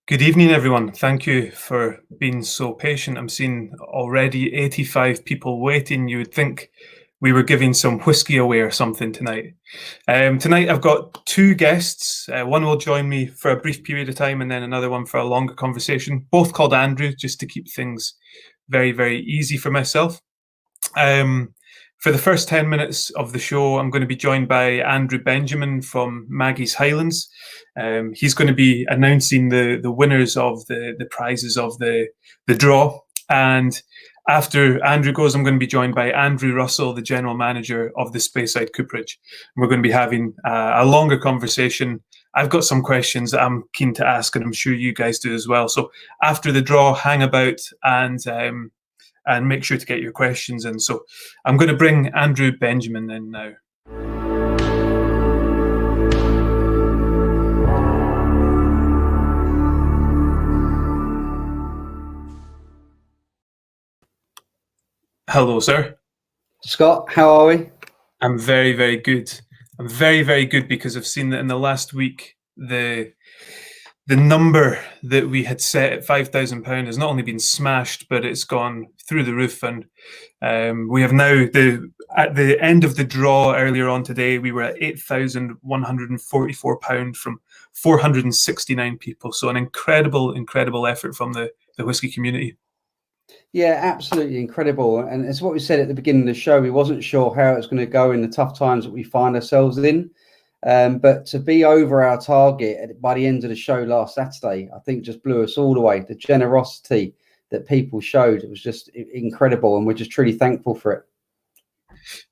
Good evening, everyone. Thank you for being so patient. I'm seeing already 85 people waiting. You would think we were giving some whiskey away or something tonight. Tonight, I've got two guests. One will join me for a brief period of time, and then another one for a longer conversation, both called Andrew, just to keep things very, very easy for myself. Um, for the first 10 minutes of the show, I'm going to be joined by Andrew Benjamin from Maggie's Highlands. He's going to be announcing the winners of the prizes of the draw. And after Andrew goes, I'm going to be joined by Andrew Russell, the general manager of the Speyside Cooperage. We're going to be having a longer conversation. I've got some questions that I'm keen to ask, and I'm sure you guys do as well. So after the draw, hang about and make sure to get your questions in. So I'm going to bring Andrew Benjamin in now. Hello, sir. Scott, how are we? I'm very, very good. I'm very, very good because I've seen that in the last week, the number that we had set at £5,000 has not only been smashed, but it's gone through the roof. And we have now, at the end of the draw earlier on today, we were at £8,144 from 469 people. So an incredible, incredible effort from the whisky community. Yeah, absolutely incredible. And it's what we said at the beginning of the show. We wasn't sure how it's going to go in the tough times that we find ourselves in. But to be over our target by the end of the show last Saturday, I think just blew us all away. The generosity that people showed, it was just incredible. And we're just truly thankful for it.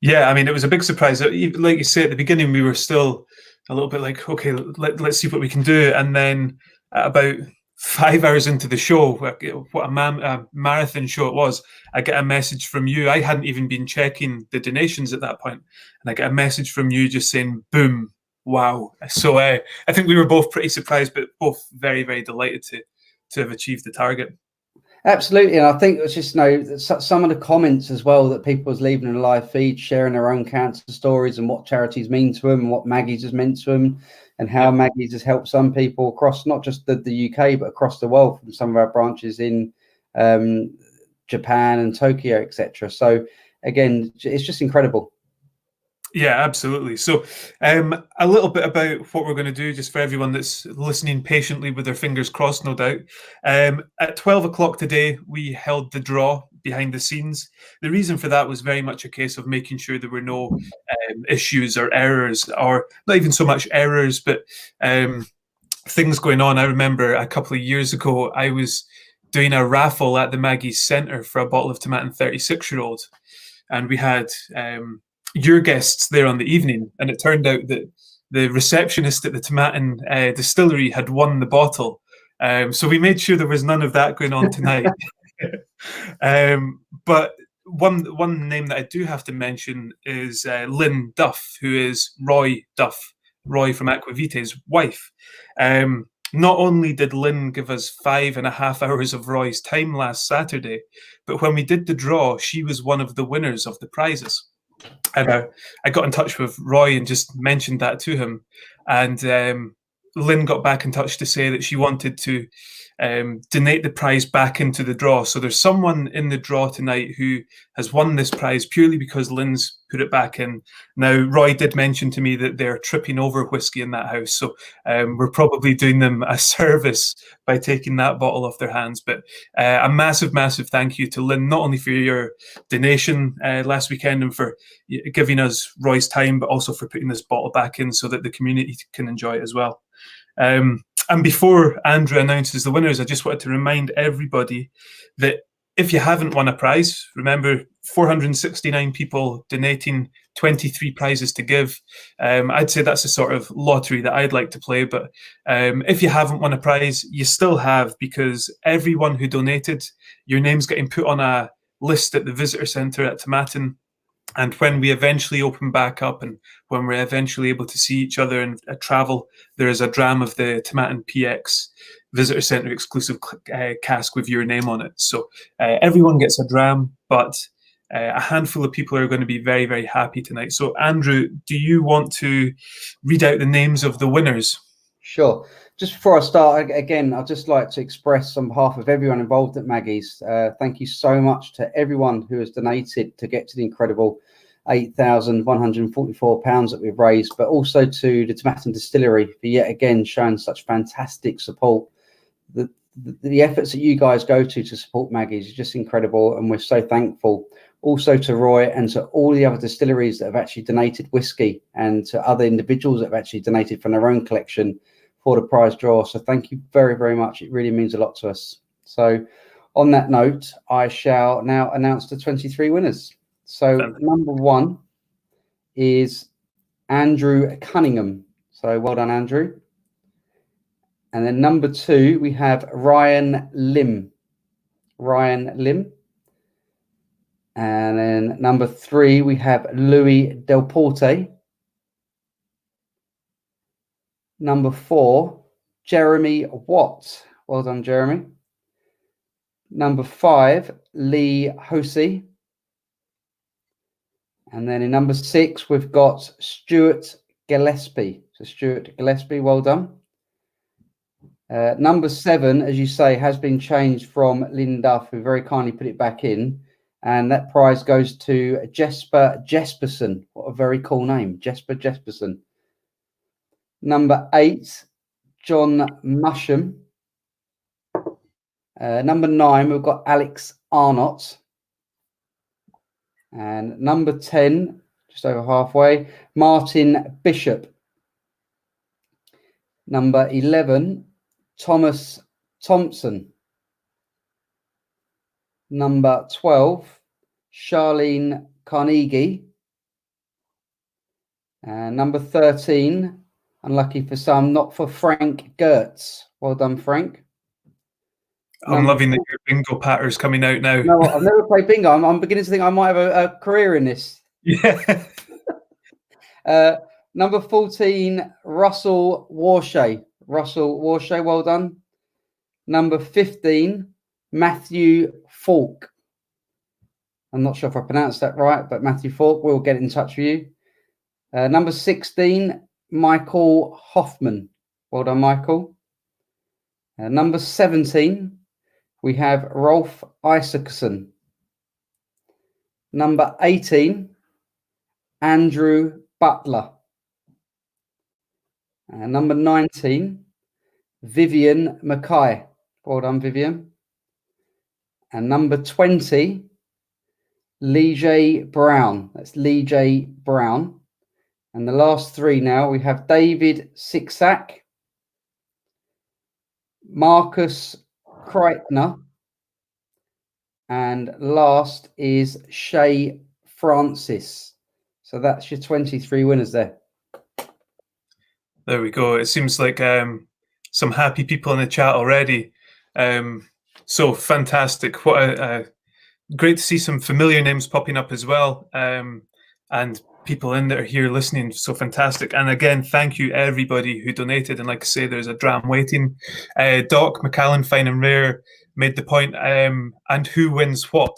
Yeah, I mean, it was a big surprise. Like you say, at the beginning, we were still a little bit like, okay, let's see what we can do. And then about 5 hours into the show, what a marathon show it was, I get a message from you. I hadn't even been checking the donations at that point, and I get a message from you just saying, boom, wow. So I think we were both pretty surprised, but both very, very delighted to have achieved the target. Absolutely. And I think it was just, some of the comments as well that people was leaving in the live feed, sharing their own cancer stories and what charities mean to them and what Maggie's has meant to them, and how Maggie's has helped some people across not just the UK, but across the world from some of our branches in Japan and Tokyo, etc. So again, it's just incredible. Yeah, absolutely. So a little bit about what we're going to do, just for everyone that's listening patiently with their fingers crossed, no doubt. At 12 o'clock today, we held the draw behind the scenes. The reason for that was very much a case of making sure there were no issues or errors, or not even so much errors, but things going on. I remember a couple of years ago, I was doing a raffle at the Maggie's Centre for a bottle of Tomatin 36-year-old. And we had your guests there on the evening, and it turned out that the receptionist at the Tomatin distillery had won the bottle. So we made sure there was none of that going on tonight. But one name that I do have to mention is Lynn Duff, who is Roy from Aquavita's wife. Not only did Lynn give us 5.5 hours of Roy's time last Saturday, but when we did the draw, she was one of the winners of the prizes. And I got in touch with Roy and just mentioned that to him. And Lynn got back in touch to say that she wanted to donate the prize back into the draw. So there's someone in the draw tonight who has won this prize purely because Lynn's put it back in. Now, Roy did mention to me that they're tripping over whiskey in that house. So we're probably doing them a service by taking that bottle off their hands. But a massive, massive thank you to Lynn, not only for your donation last weekend and for giving us Roy's time, but also for putting this bottle back in so that the community can enjoy it as well. And before Andrew announces the winners, I just wanted to remind everybody that if you haven't won a prize, remember 469 people donating 23 prizes to give. I'd say that's a sort of lottery that I'd like to play. But if you haven't won a prize, you still have, because everyone who donated, your name's getting put on a list at the visitor centre at Tomatin. And when we eventually open back up and when we're eventually able to see each other and travel, there is a dram of the Tomatin PX Visitor Centre exclusive cask with your name on it. So everyone gets a dram, but a handful of people are going to be very, very happy tonight. So Andrew, do you want to read out the names of the winners? Sure. Just before I start, again, I'd just like to express on behalf of everyone involved at Maggie's, thank you so much to everyone who has donated to get to the incredible £8,144 that we've raised, but also to the Tomatin Distillery for yet again showing such fantastic support. The efforts that you guys go to support Maggie's is just incredible, and we're so thankful. Also to Roy and to all the other distilleries that have actually donated whiskey, and to other individuals that have actually donated from their own collection for the prize draw. So thank you very, very much. It really means a lot to us. So on that note, I shall now announce the 23 winners. So number 1 is Andrew Cunningham. So well done, Andrew. And then number 2, we have Ryan Lim. Ryan Lim. And then number 3, we have Louis Del Porte. Number 4, Jeremy Watt. Well done, Jeremy. Number 5, Lee Hosey. And then in number 6, we've got Stuart Gillespie. So Stuart Gillespie, well done. Number 7, as you say, has been changed from Lynn Duff, who very kindly put it back in. And that prize goes to Jesper Jesperson. What a very cool name, Jesper Jesperson. Number 8, John Musham. Number 9, we've got Alex Arnott. And number 10, just over halfway, Martin Bishop. Number 11, Thomas Thompson. Number 12, Charlene Carnegie. And number 13, unlucky for some, not for Frank Gertz. Well done, Frank. I'm loving that your bingo patterns coming out now. No, I've never played bingo. I'm beginning to think I might have a career in this. Yeah. Number 14, Russell Warshay. Russell Warshay, well done. Number 15, Matthew Falk. I'm not sure if I pronounced that right, but Matthew Falk, we'll get in touch with you. Number 16, Michael Hoffman. Well done, Michael. Number 17, we have Rolf Isaacson. Number 18, Andrew Butler. Number 19, Vivian Mackay. Well done, Vivian. And number 20, Lee J. Brown. That's Lee J. Brown. And the last 3 now, we have David Sixack, Marcus Kreitner, and last is Shay Francis. So that's your 23 winners there. There we go. It seems like some happy people in the chat already. So fantastic. What a great to see some familiar names popping up as well. And people in there here listening. So fantastic. And again, thank you everybody who donated. And like I say, there's a dram waiting. Doc McAllen, Fine and Rare, made the point. And who wins what?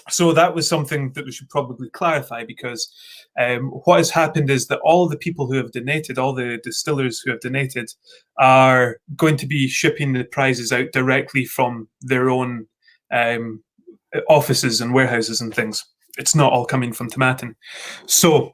So that was something that we should probably clarify, because what has happened is that all the people who have donated, all the distillers who have donated, are going to be shipping the prizes out directly from their own offices and warehouses and things. It's not all coming from Tomatin. So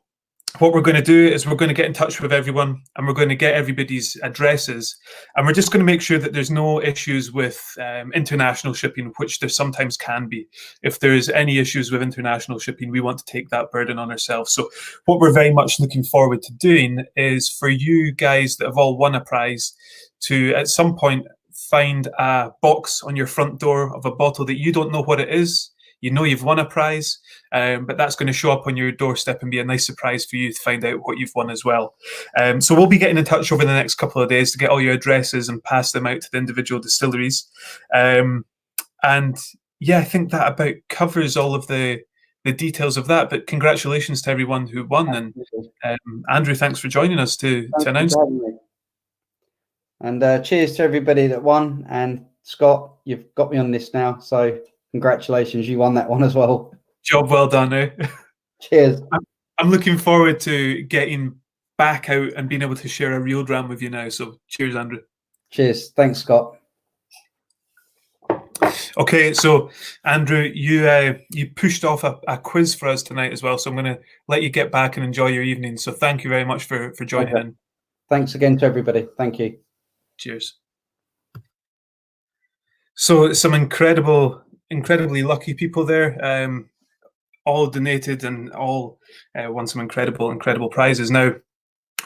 what we're going to do is we're going to get in touch with everyone, and we're going to get everybody's addresses, and we're just going to make sure that there's no issues with international shipping, which there sometimes can be. If there's any issues with international shipping, we want to take that burden on ourselves. So what we're very much looking forward to doing is for you guys that have all won a prize to at some point find a box on your front door of a bottle that you don't know what it is. You know you've won a prize, but that's going to show up on your doorstep and be a nice surprise for you to find out what you've won as well. So we'll be getting in touch over the next couple of days to get all your addresses and pass them out to the individual distilleries. And yeah, I think that about covers all of the details of that. But congratulations to everyone who won. And Andrew, thanks for joining us to announce. And cheers to everybody that won. And Scott, you've got me on this now, so congratulations, you won that one as well. Job well done, eh? Cheers. I'm looking forward to getting back out and being able to share a real dram with you now. So cheers, Andrew. Cheers. Thanks, Scott. Okay, so Andrew, you pushed off a quiz for us tonight as well, so I'm going to let you get back and enjoy your evening. So thank you very much for joining in. Thanks again to everybody. Thank you. Cheers. So some incredibly lucky people there, all donated and all won some incredible prizes. Now,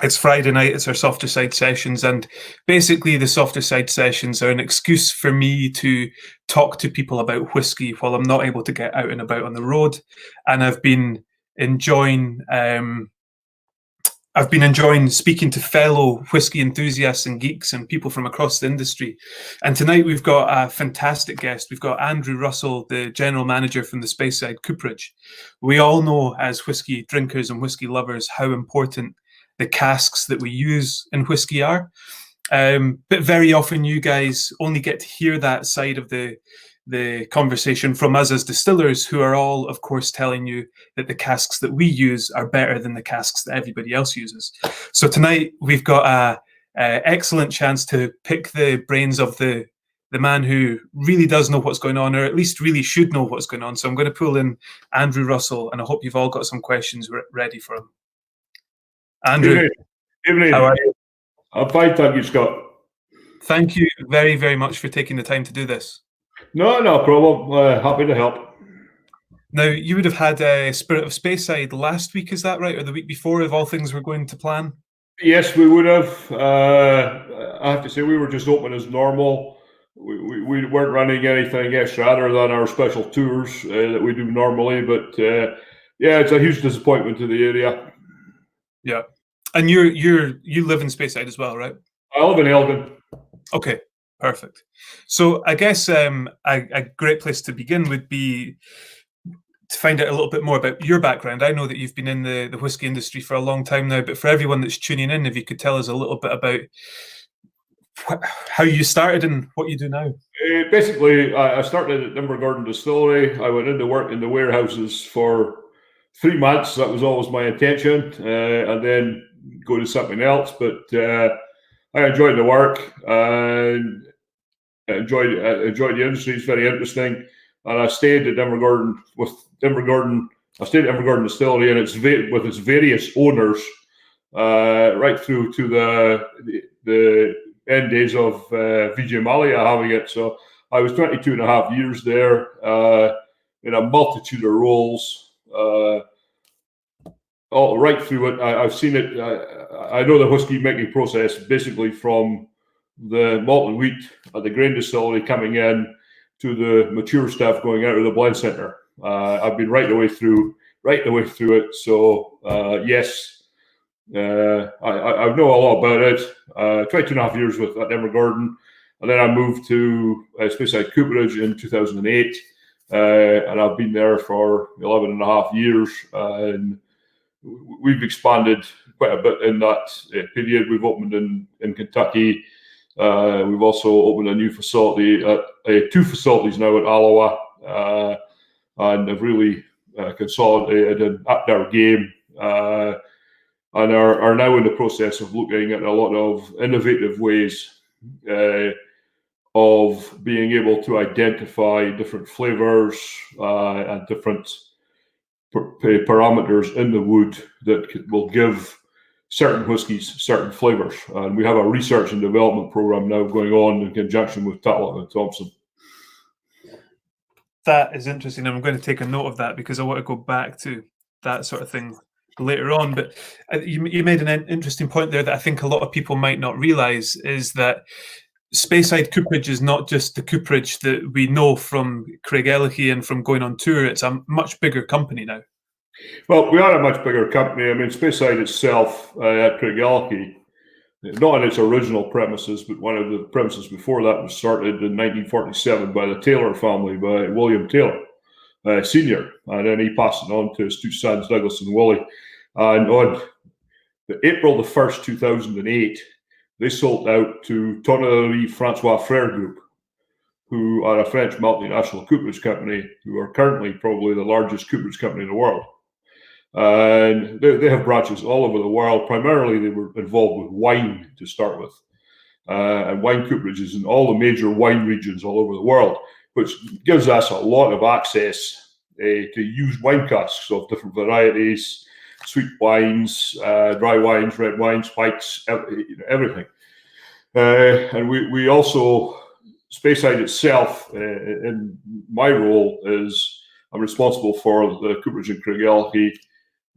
it's Friday night, it's our softer side sessions, and basically the softer side sessions are an excuse for me to talk to people about whiskey while I'm not able to get out and about on the road. And I've been enjoying speaking to fellow whiskey enthusiasts and geeks and people from across the industry. And tonight we've got a fantastic guest. We've got Andrew Russell, the general manager from the Speyside Cooperage. We all know as whiskey drinkers and whiskey lovers how important the casks that we use in whiskey are. But very often you guys only get to hear that side of the conversation from us as distillers, who are all, of course, telling you that the casks that we use are better than the casks that everybody else uses. So tonight we've got a excellent chance to pick the brains of the man who really does know what's going on, or at least really should know what's going on. So I'm going to pull in Andrew Russell, and I hope you've all got some questions ready for him. Andrew, Evening. How are you? I'm fine, thank you, Scott. Thank you very much for taking the time to do this. No problem. Happy to help. Now, you would have had Spirit of Speyside last week, is that right? Or the week before, if all things were going to plan? Yes, we would have. I have to say, we were just open as normal. We weren't running anything extra other than our special tours that we do normally. But yeah, it's a huge disappointment to the area. Yeah. And you live in Speyside as well, right? I live in Elgin. Okay, perfect. So I guess a great place to begin would be to find out a little bit more about your background. I know that you've been in the whiskey industry for a long time now, but for everyone that's tuning in, if you could tell us a little bit about how you started and what you do now. Basically, I started at Invergordon Distillery. I went into work in the warehouses for 3 months. That was always my intention, and then go to something else. But I enjoyed the work and enjoyed the industry. It's very interesting, and I stayed at Invergordon I stayed at Invergordon Distillery and with its various owners right through to the end days of Vijay Mallya having it. So I was 22 and a half years there in a multitude of roles. All right through it. I've seen it. I know the whiskey making process basically from the malt and wheat at the grain distillery coming in to the mature stuff going out of the blend center. I've been right the way through it. So yes, I know a lot about it. 22 and a half years at Invergordon, and then I moved to Speyside Cooperage in 2008, and I've been there for 11 and a half years. And we've expanded quite a bit in that period. We've opened in Kentucky. We've also opened a new facility, two facilities now at Alloa, and have really consolidated and upped our game, and are now in the process of looking at a lot of innovative ways of being able to identify different flavors and different parameters in the wood that will give certain whiskies certain flavors. And we have a research and development program now going on in conjunction with Tatlock and Thompson. That is interesting. I'm going to take a note of that because I want to go back to that sort of thing later on. But you made an interesting point there that I think a lot of people might not realize, is that Speyside Cooperage is not just the cooperage that we know from Craigellachie and from going on tour. It's a much bigger company now. Well, we are a much bigger company. I mean, Speyside itself at Craigellachie, not on its original premises, but one of the premises before that was started in 1947 by the Taylor family, by William Taylor Sr. And then he passed it on to his two sons, Douglas and Willie. And on April the 1st, 2008, they sold out to Tonnerie Francois Frere Group, who are a French multinational cooperage company, who are currently probably the largest cooperage company in the world. And they have branches all over the world. Primarily, they were involved with wine to start with. And wine cooperages in all the major wine regions all over the world, which gives us a lot of access to use wine casks of different varieties, sweet wines, dry wines, red wines, whites, everything. And we also, Speyside itself, in my role, is I'm responsible for the cooperage in Craigelchy,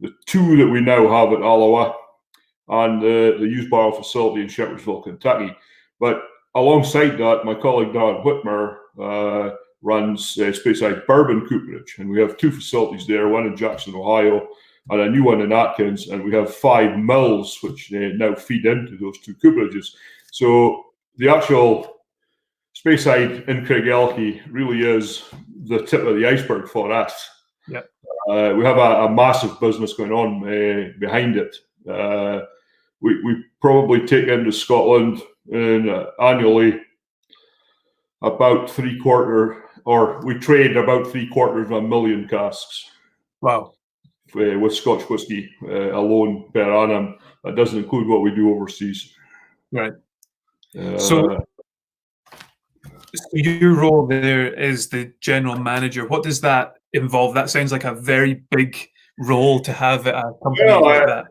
the two that we now have at Alloa, and the used barrel facility in Shepherdsville, Kentucky. But alongside that, my colleague Darren Whitmer runs Speyside Bourbon Cooperage, and we have two facilities there, one in Jackson, Ohio, and a new one in Atkins, and we have 5 mills which now feed into those two cooperages. So the actual Speyside in Craigelchy really is the tip of the iceberg for us. Yep. We have a massive business going on behind it. We probably take into Scotland annually about we trade about 750,000 casks. Wow. With Scotch Whisky alone per annum. That doesn't include what we do overseas. Right. So your role there is the general manager. What does that involve? That sounds like a very big role to have at a company like that.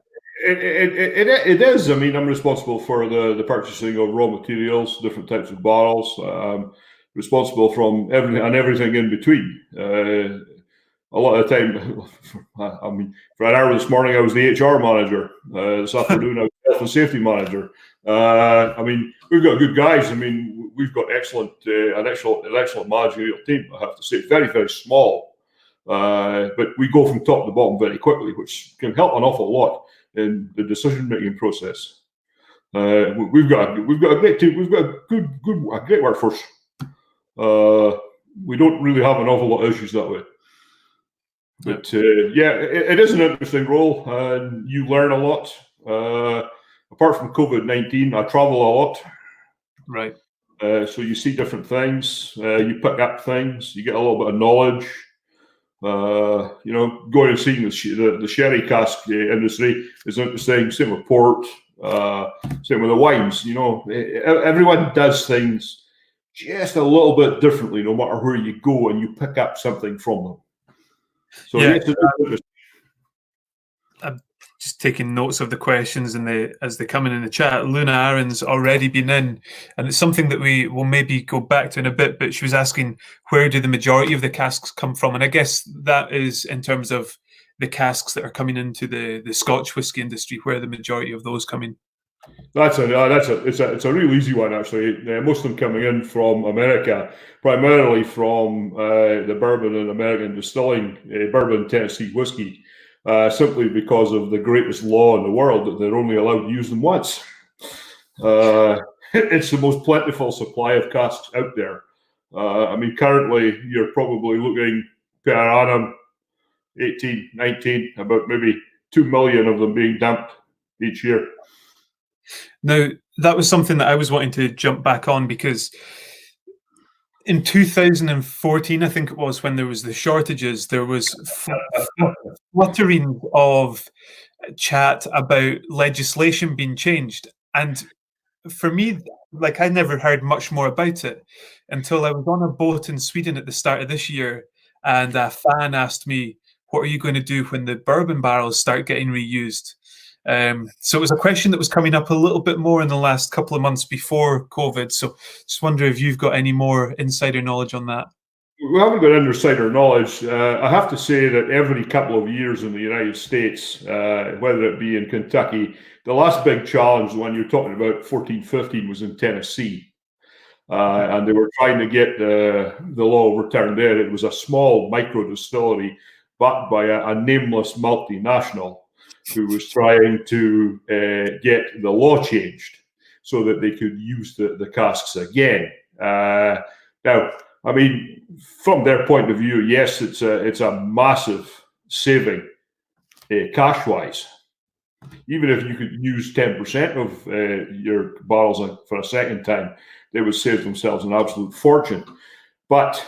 It is. I mean, I'm responsible for the purchasing of raw materials, different types of barrels. Responsible from everything in between. A lot of the time, I mean, for an hour this morning, I was the HR manager. This afternoon, I was health and safety manager. I mean, we've got good guys. I mean, we've got an excellent managerial team, I have to say. Very, very small. But we go from top to bottom very quickly, which can help an awful lot in the decision-making process. We've got a great team. We've got a great workforce. We don't really have an awful lot of issues that way. But it is an interesting role, and you learn a lot. Apart from COVID-19, I travel a lot. Right. So you see different things. You pick up things. You get a little bit of knowledge. Going and seeing the sherry cask industry is interesting. Same with port. Same with the wines. Everyone does things just a little bit differently, no matter where you go, and you pick up something from them. So yeah, I'm just taking notes of the questions as they come in the chat. Luna Aaron's already been in, and it's something that we will maybe go back to in a bit, but she was asking, where do the majority of the casks come from? And I guess that is in terms of the casks that are coming into the Scotch whisky industry, where the majority of those come in. It's a real easy one, actually. Most of them coming in from America, primarily from the bourbon and American distilling, bourbon Tennessee whiskey, simply because of the greatest law in the world that they're only allowed to use them once. It's the most plentiful supply of casks out there. I mean, currently you're probably looking per annum 18, 19, about maybe 2 million of them being dumped each year. Now, that was something that I was wanting to jump back on, because in 2014, I think it was, when there was the shortages, there was fluttering of chat about legislation being changed. And for me, I never heard much more about it until I was on a boat in Sweden at the start of this year, and a fan asked me, what are you going to do when the bourbon barrels start getting reused? So it was a question that was coming up a little bit more in the last couple of months before COVID. So just wonder if you've got any more insider knowledge on that. We haven't got insider knowledge. I have to say that every couple of years in the United States, whether it be in Kentucky, the last big challenge, when you're talking about 14-15, was in Tennessee. And they were trying to get the law overturned there. It was a small micro distillery backed by a nameless multinational who was trying to get the law changed so that they could use the casks again. Now, I mean, from their point of view, yes, it's a massive saving cash-wise. Even if you could use 10% of your barrels for a second time, they would save themselves an absolute fortune. But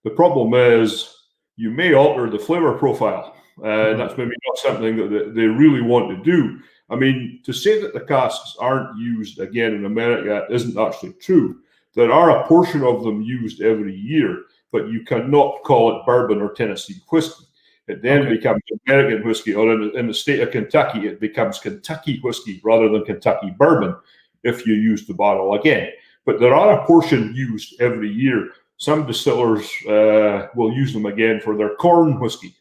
the problem is, you may alter the flavor profile. That's maybe not something that they really want to do. I mean, to say that the casks aren't used again in America isn't actually true. There are a portion of them used every year, but you cannot call it bourbon or Tennessee whiskey. It then becomes American whiskey, or in the state of Kentucky, it becomes Kentucky whiskey rather than Kentucky bourbon if you use the bottle again. But there are a portion used every year. Some distillers will use them again for their corn whiskey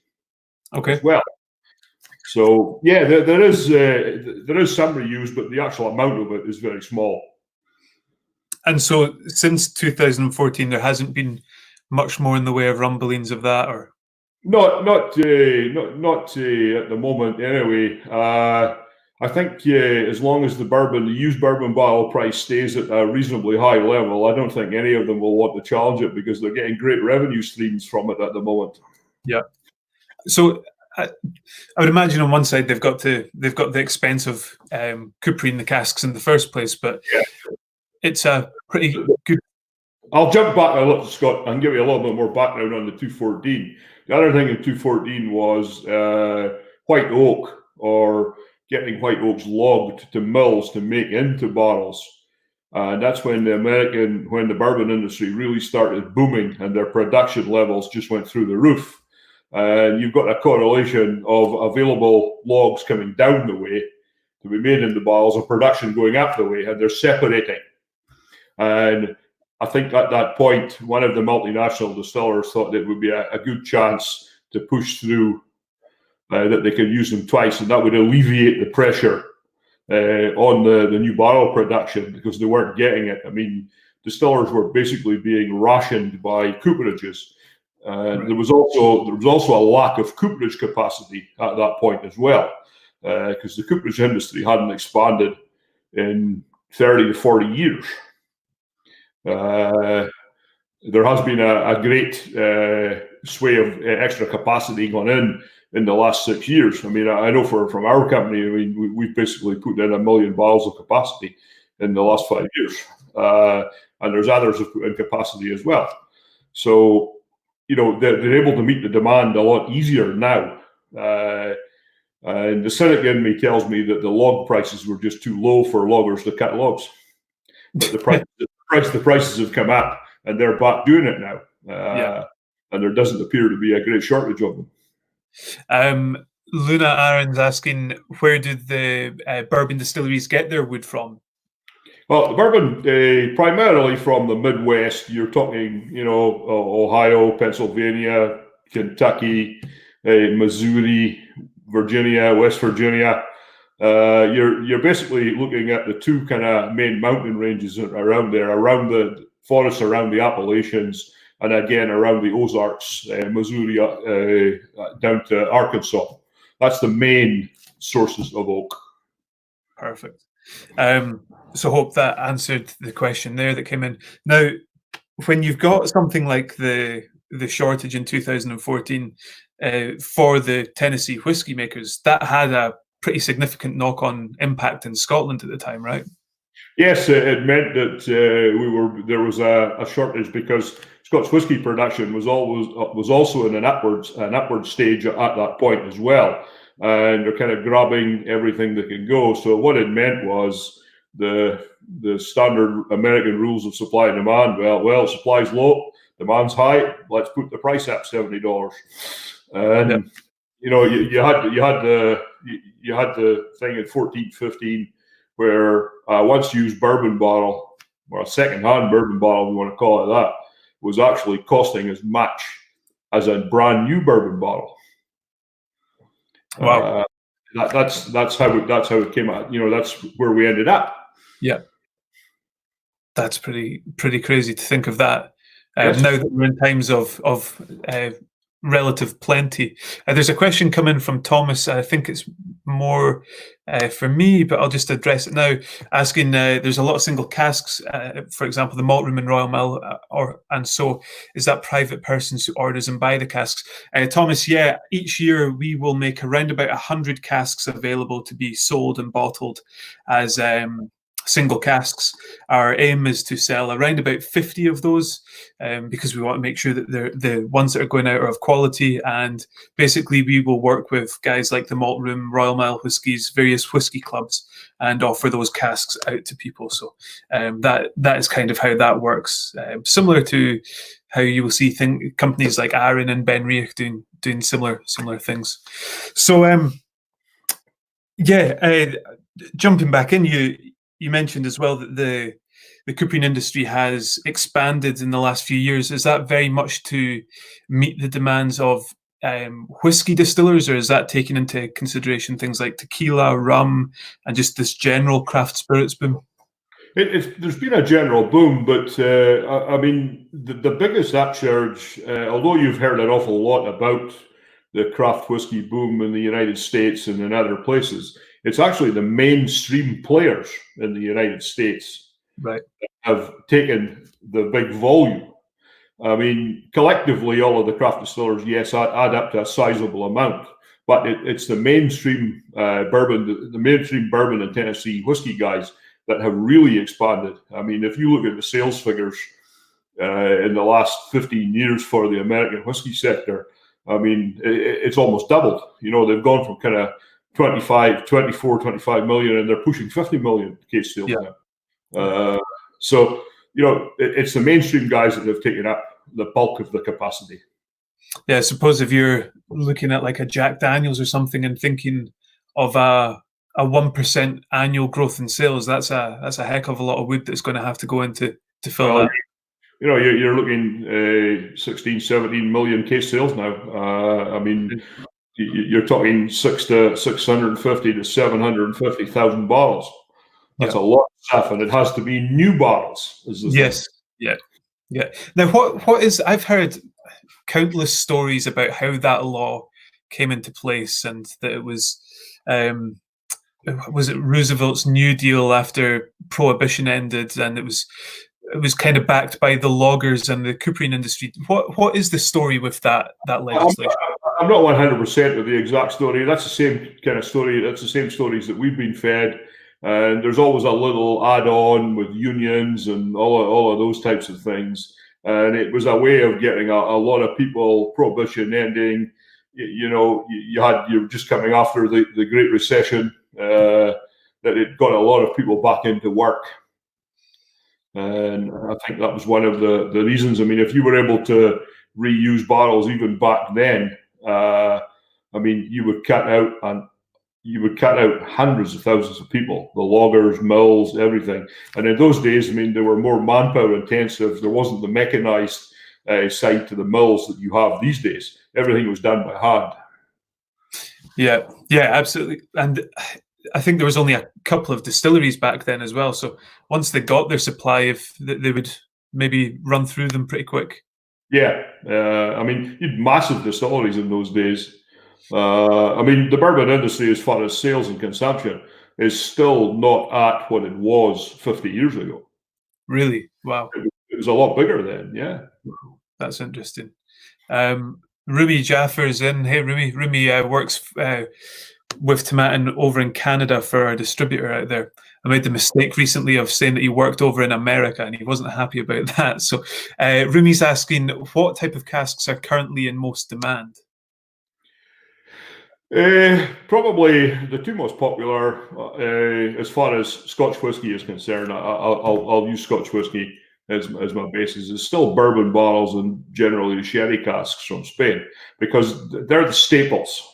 as well. So yeah, there is some reuse, but the actual amount of it is very small. And so since 2014, there hasn't been much more in the way of rumblings of that, or not at the moment anyway. I think as long as the used bourbon bottle price stays at a reasonably high level, I don't think any of them will want to challenge it because they're getting great revenue streams from it at the moment. Yeah. So I would imagine on one side they've got the expense of coopering the casks in the first place, but it's a pretty good. I'll jump back a little, Scott, and give you a little bit more background on the 214. The other thing in 214 was white oak, or getting white oaks logged to mills to make into bottles. And that's when the bourbon industry really started booming and their production levels just went through the roof. And you've got a correlation of available logs coming down the way to be made into bottles and production going up the way, and they're separating. And I think at that point, one of the multinational distillers thought it would be a good chance to push through that they could use them twice, and that would alleviate the pressure on the new bottle production because they weren't getting it. I mean, distillers were basically being rationed by cooperages. There was also a lack of cooperage capacity at that point as well, because the cooperage industry hadn't expanded in 30 to 40 years. There has been a great sway of extra capacity gone in the last 6 years. I mean, I know from our company, I mean, we've basically put in 1 million barrels of capacity in the last 5 years, and there's others who've put in capacity as well. So, you know, they're able to meet the demand a lot easier now. And the cynic in me tells me that the log prices were just too low for loggers to cut logs. But the prices have come up, and they're back doing it now. And there doesn't appear to be a great shortage of them. Luna Aaron's asking, where did the bourbon distilleries get their wood from? Well, the bourbon primarily from the Midwest. You're talking, you know, Ohio, Pennsylvania, Kentucky, Missouri, Virginia, West Virginia. You're basically looking at the two kind of main mountain ranges around there, around the forests around the Appalachians, and again around the Ozarks, Missouri, down to Arkansas. That's the main sources of oak. Perfect. So hope that answered the question there that came in. Now, when you've got something like the shortage in 2014 for the Tennessee whiskey makers, that had a pretty significant knock-on impact in Scotland at the time, right? Yes, it meant that there was a shortage because Scotch whisky production was also in an upward stage at that point as well, and they're kind of grabbing everything that can go. So what it meant was the standard American rules of supply and demand. Well, supply's low, demand's high. Let's put the price up $70. And you know, you had the thing at 14-15 where a once used bourbon bottle, or a second-hand bourbon bottle, we want to call it that, was actually costing as much as a brand new bourbon bottle. Wow. That's how it came out. You know, that's where we ended up. Yeah, that's pretty crazy to think of that. Yes. Now that we're in times of relative plenty. There's a question coming from Thomas. I think it's more for me, but I'll just address it now. Asking, there's a lot of single casks, for example, the malt room in Royal Mill, and so is that private persons who orders and buy the casks? Thomas, yeah, each year we will make around about 100 casks available to be sold and bottled as single casks. Our aim is to sell around about 50 of those, because we want to make sure that the ones that are going out are of quality. And basically, we will work with guys like the Malt Room, Royal Mile Whiskies, various whiskey clubs, and offer those casks out to people. So that is kind of how that works. Similar to how you will see companies like Arran and Ben Riach doing similar things. So jumping back in, you mentioned as well that the coopering industry has expanded in the last few years. Is that very much to meet the demands of whiskey distillers, or is that taking into consideration things like tequila, rum, and just this general craft spirits boom? There's been a general boom, but I mean, the biggest upsurge, although you've heard an awful lot about the craft whiskey boom in the United States and in other places, it's actually the mainstream players in the United States that have taken the big volume. I mean, collectively, all of the craft distillers, yes, add up to a sizable amount, but it's the mainstream bourbon, the mainstream bourbon and Tennessee whiskey guys that have really expanded. I mean, if you look at the sales figures in the last 15 years for the American whiskey sector, I mean, it's almost doubled. You know, they've gone from kind of 25 million, and they're pushing 50 million case sales now. So, you know, it's the mainstream guys that have taken up the bulk of the capacity. Yeah, I suppose if you're looking at like a Jack Daniels or something and thinking of a 1% annual growth in sales, that's a heck of a lot of wood that's going to have to go into to fill that. You know, you're looking 16, 17 million case sales now. I mean, you're talking 650 to 750,000 bottles. That's a lot of stuff, and it has to be new bottles. Yes, yeah. Now, what is? I've heard countless stories about how that law came into place, and that it was it Roosevelt's New Deal after Prohibition ended, and it was kind of backed by the loggers and the coopering industry. What is the story with that legislation? I'm not 100% of the exact story. That's the same kind of story. That's the same stories that we've been fed. And there's always a little add-on with unions and all of those types of things. And it was a way of getting a lot of people, Prohibition ending. You know, you're just coming after the Great Recession, that it got a lot of people back into work. And I think that was one of the reasons. I mean, if you were able to reuse bottles even back then, I mean, you would cut out hundreds of thousands of people, the loggers, mills, everything. And in those days, I mean, they were more manpower intensive. There wasn't the mechanized side to the mills that you have these days. Everything was done by hand. Yeah, absolutely. And I think there was only a couple of distilleries back then as well. So once they got their supply, they would maybe run through them pretty quick. Yeah, I mean, you had massive distilleries in those days. I mean, the bourbon industry, as far as sales and consumption, is still not at what it was 50 years ago. Really? Wow. It was a lot bigger then, yeah. That's interesting. Rumi Jaffer's in. Hey, Rumi works with Tomatin over in Canada for our distributor out there. I made the mistake recently of saying that he worked over in America, and he wasn't happy about that. So Rumi's asking, what type of casks are currently in most demand? Probably the two most popular, as far as Scotch whisky is concerned. I'll use Scotch whisky as my basis. It's still bourbon bottles and generally the sherry casks from Spain, because they're the staples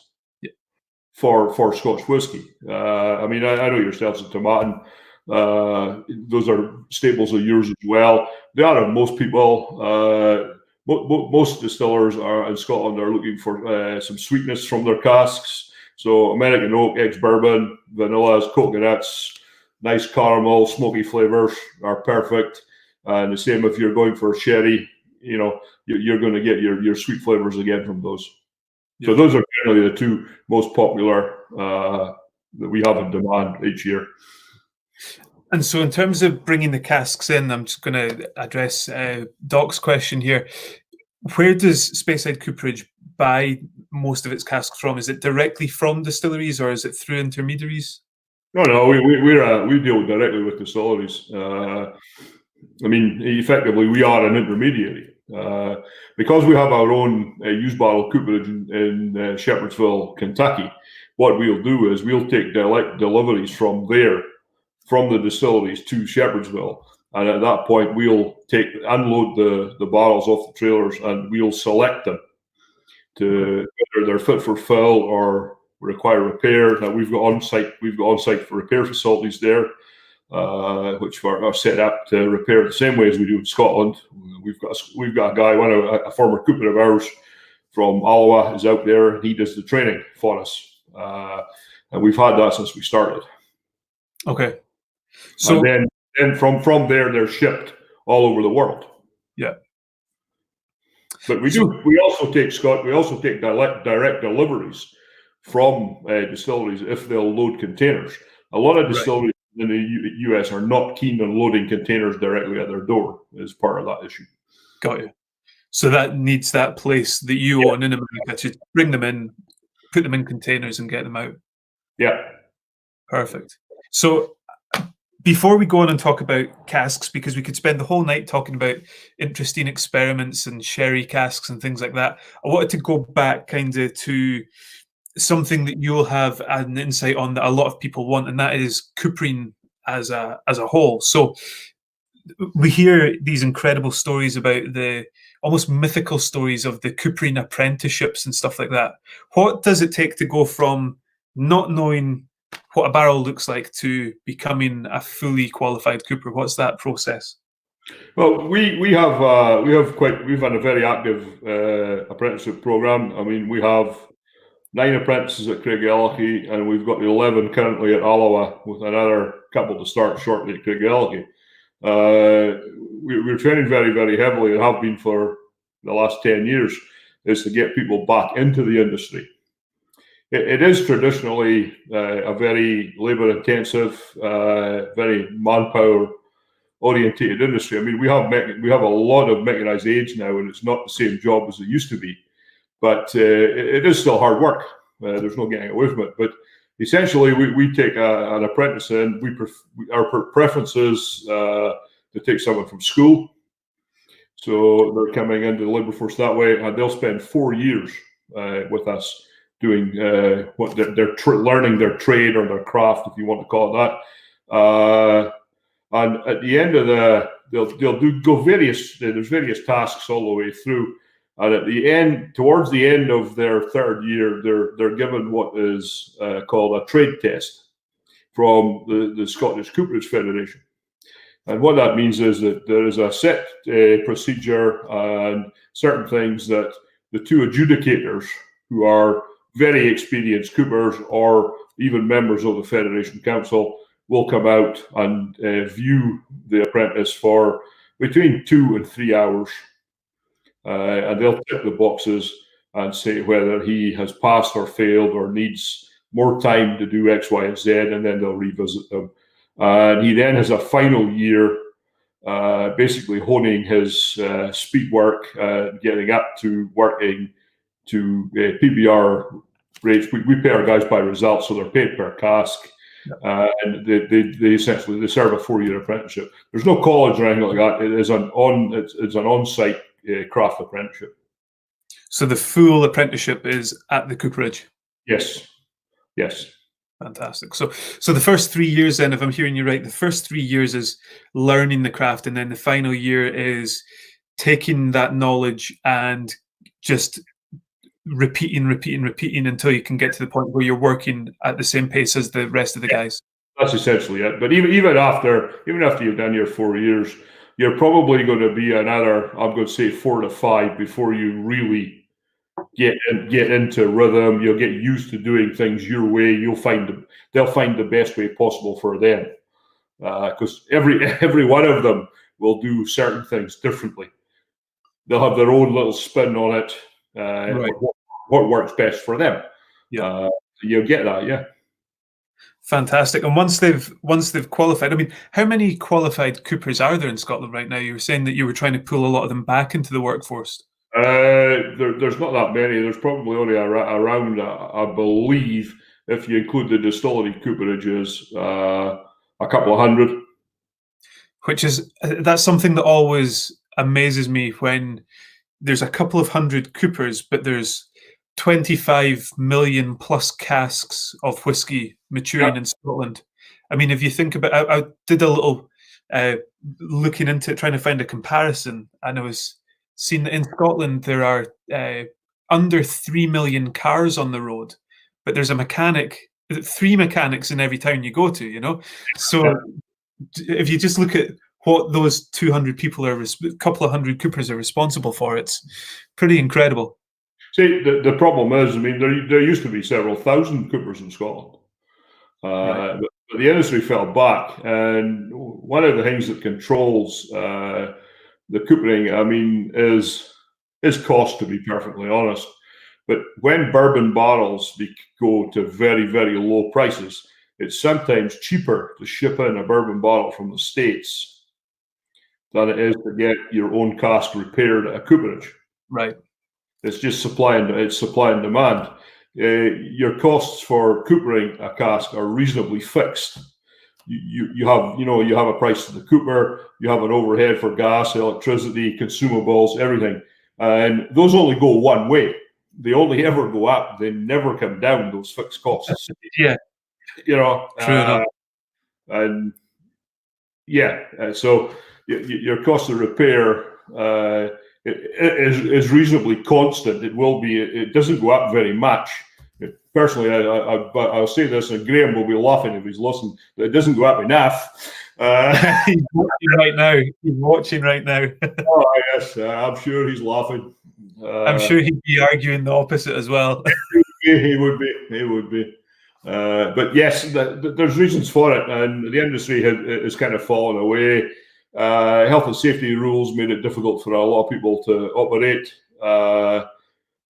for Scotch whisky. I mean, I know yourselves at Tomatin. Those are staples of yours as well. They are of most people. Most distillers in Scotland are looking for some sweetness from their casks. So American oak, ex-bourbon, vanillas, coconuts, nice caramel, smoky flavors are perfect. And the same if you're going for sherry, you know, you're going to get your sweet flavors again from those. Yeah. So those are generally the two most popular that we have in demand each year. And so in terms of bringing the casks in, I'm just going to address Doc's question here. Where does Speyside Cooperage buy most of its casks from? Is it directly from distilleries, or is it through intermediaries? No, we deal directly with distilleries. I mean, effectively, we are an intermediary. Because we have our own used bottle cooperage in Shepherdsville, Kentucky. What we'll do is we'll take direct deliveries from the distilleries to Shepherdsville, and at that point we'll unload the bottles off the trailers, and we'll select them to whether they're fit for fill or require repair. Now we've got on-site for repair facilities there, which are set up to repair the same way as we do in Scotland. We've got a guy, a former cooper of ours from Alloa is out there. He does the training for us, and we've had that since we started. Okay, so and then from there they're shipped all over the world. Yeah, but we also take direct deliveries from distilleries if they'll load containers. A lot of distilleries in the US are not keen on loading containers directly at their door as part of that issue. Got you. So that needs that place that you own in America to bring them in, put them in containers and get them out. Yeah. Perfect. So before we go on and talk about casks, because we could spend the whole night talking about interesting experiments and sherry casks and things like that, I wanted to go back kind of to something that you'll have an insight on that a lot of people want, and that is coopering as a whole. So we hear these incredible stories about the almost mythical stories of the coopering apprenticeships and stuff like that. What does it take to go from not knowing what a barrel looks like to becoming a fully qualified cooper? What's that process? Well, we've had a very active apprenticeship program. I mean, we have 9 apprentices at Craigellachie, and we've got 11 currently at Alloa, with another couple to start shortly at Craigellachie. We're training very, very heavily, and have been for the last 10 years, is to get people back into the industry. It is traditionally a very labour-intensive, very manpower-orientated industry. I mean, we have a lot of mechanised age now, and it's not the same job as it used to be. But it is still hard work. There's no getting away from it. But essentially, we take an apprentice in. Our preference is to take someone from school. So they're coming into the labour force that way, and they'll spend 4 years with us doing what they're learning their trade or their craft, if you want to call it that. And at the end of there's various tasks all the way through. And at the end, towards the end of their 3rd year, they're given what is called a trade test from the Scottish Cooperage Federation. And what that means is that there is a set procedure and certain things that the 2 adjudicators, who are very experienced coopers or even members of the Federation Council, will come out and view the apprentice for between 2 and 3 hours. And they'll tick the boxes and say whether he has passed or failed or needs more time to do X, Y, and Z, and then they'll revisit them. And he then has a final year, basically honing his speed work, getting up to working to PBR rates. We pay our guys by results, so they're paid per cask. And they essentially serve a 4-year apprenticeship. There's no college or anything like that. It's an on-site craft apprenticeship. So the full apprenticeship is at the cooperage? Yes. Fantastic. So the first 3 years then, if I'm hearing you right, the first 3 years is learning the craft, and then the final year is taking that knowledge and just repeating until you can get to the point where you're working at the same pace as the rest of the guys. That's essentially it. But even after you've done your 4 years, you're probably going to be another, I'm going to say 4 to 5 before you really get into rhythm. You'll get used to doing things your way. They'll find the best way possible for them, because every one of them will do certain things differently. They'll have their own little spin on it. Right. What works best for them. Yeah, you'll get that. Yeah. Fantastic. And once they've qualified, I mean, how many qualified coopers are there in Scotland right now? You were saying that you were trying to pull a lot of them back into the workforce. There's not that many. There's probably only around, I believe, if you include the distillery cooperages, a couple of hundred. Which is, that's something that always amazes me when there's a couple of hundred coopers, but there's 25 million plus casks of whiskey maturing in Scotland. I mean, if you think about, I did a little looking into it, trying to find a comparison, and I was seeing that in Scotland there are under 3 million cars on the road, but there's three mechanics in every town you go to, you know? So if you just look at what those 200 people are, a couple of hundred coopers are responsible for, it's pretty incredible. See, the problem is, I mean, there used to be several thousand coopers in Scotland. But the industry fell back, and one of the things that controls the coopering, I mean, is cost, to be perfectly honest. But when bourbon barrels go to very, very low prices, it's sometimes cheaper to ship in a bourbon bottle from the States than it is to get your own cask repaired at a cooperage. Right. It's just supply and demand. Your costs for coopering a cask are reasonably fixed. You have a price to the cooper, you have an overhead for gas, electricity, consumables, everything, and those only go one way. They only ever go up. They never come down, those fixed costs. Yeah. You know. True enough. And yeah, so your cost of repair is reasonably constant. It doesn't go up very much. Personally, I'll say this, and Graham will be laughing if he's listening, but it doesn't go up enough. He's watching right now. He's watching right now. Oh, yes, I'm sure he's laughing. I'm sure he'd be arguing the opposite as well. He would be. But yes, there's reasons for it, and the industry has kind of fallen away. Health and safety rules made it difficult for a lot of people to operate.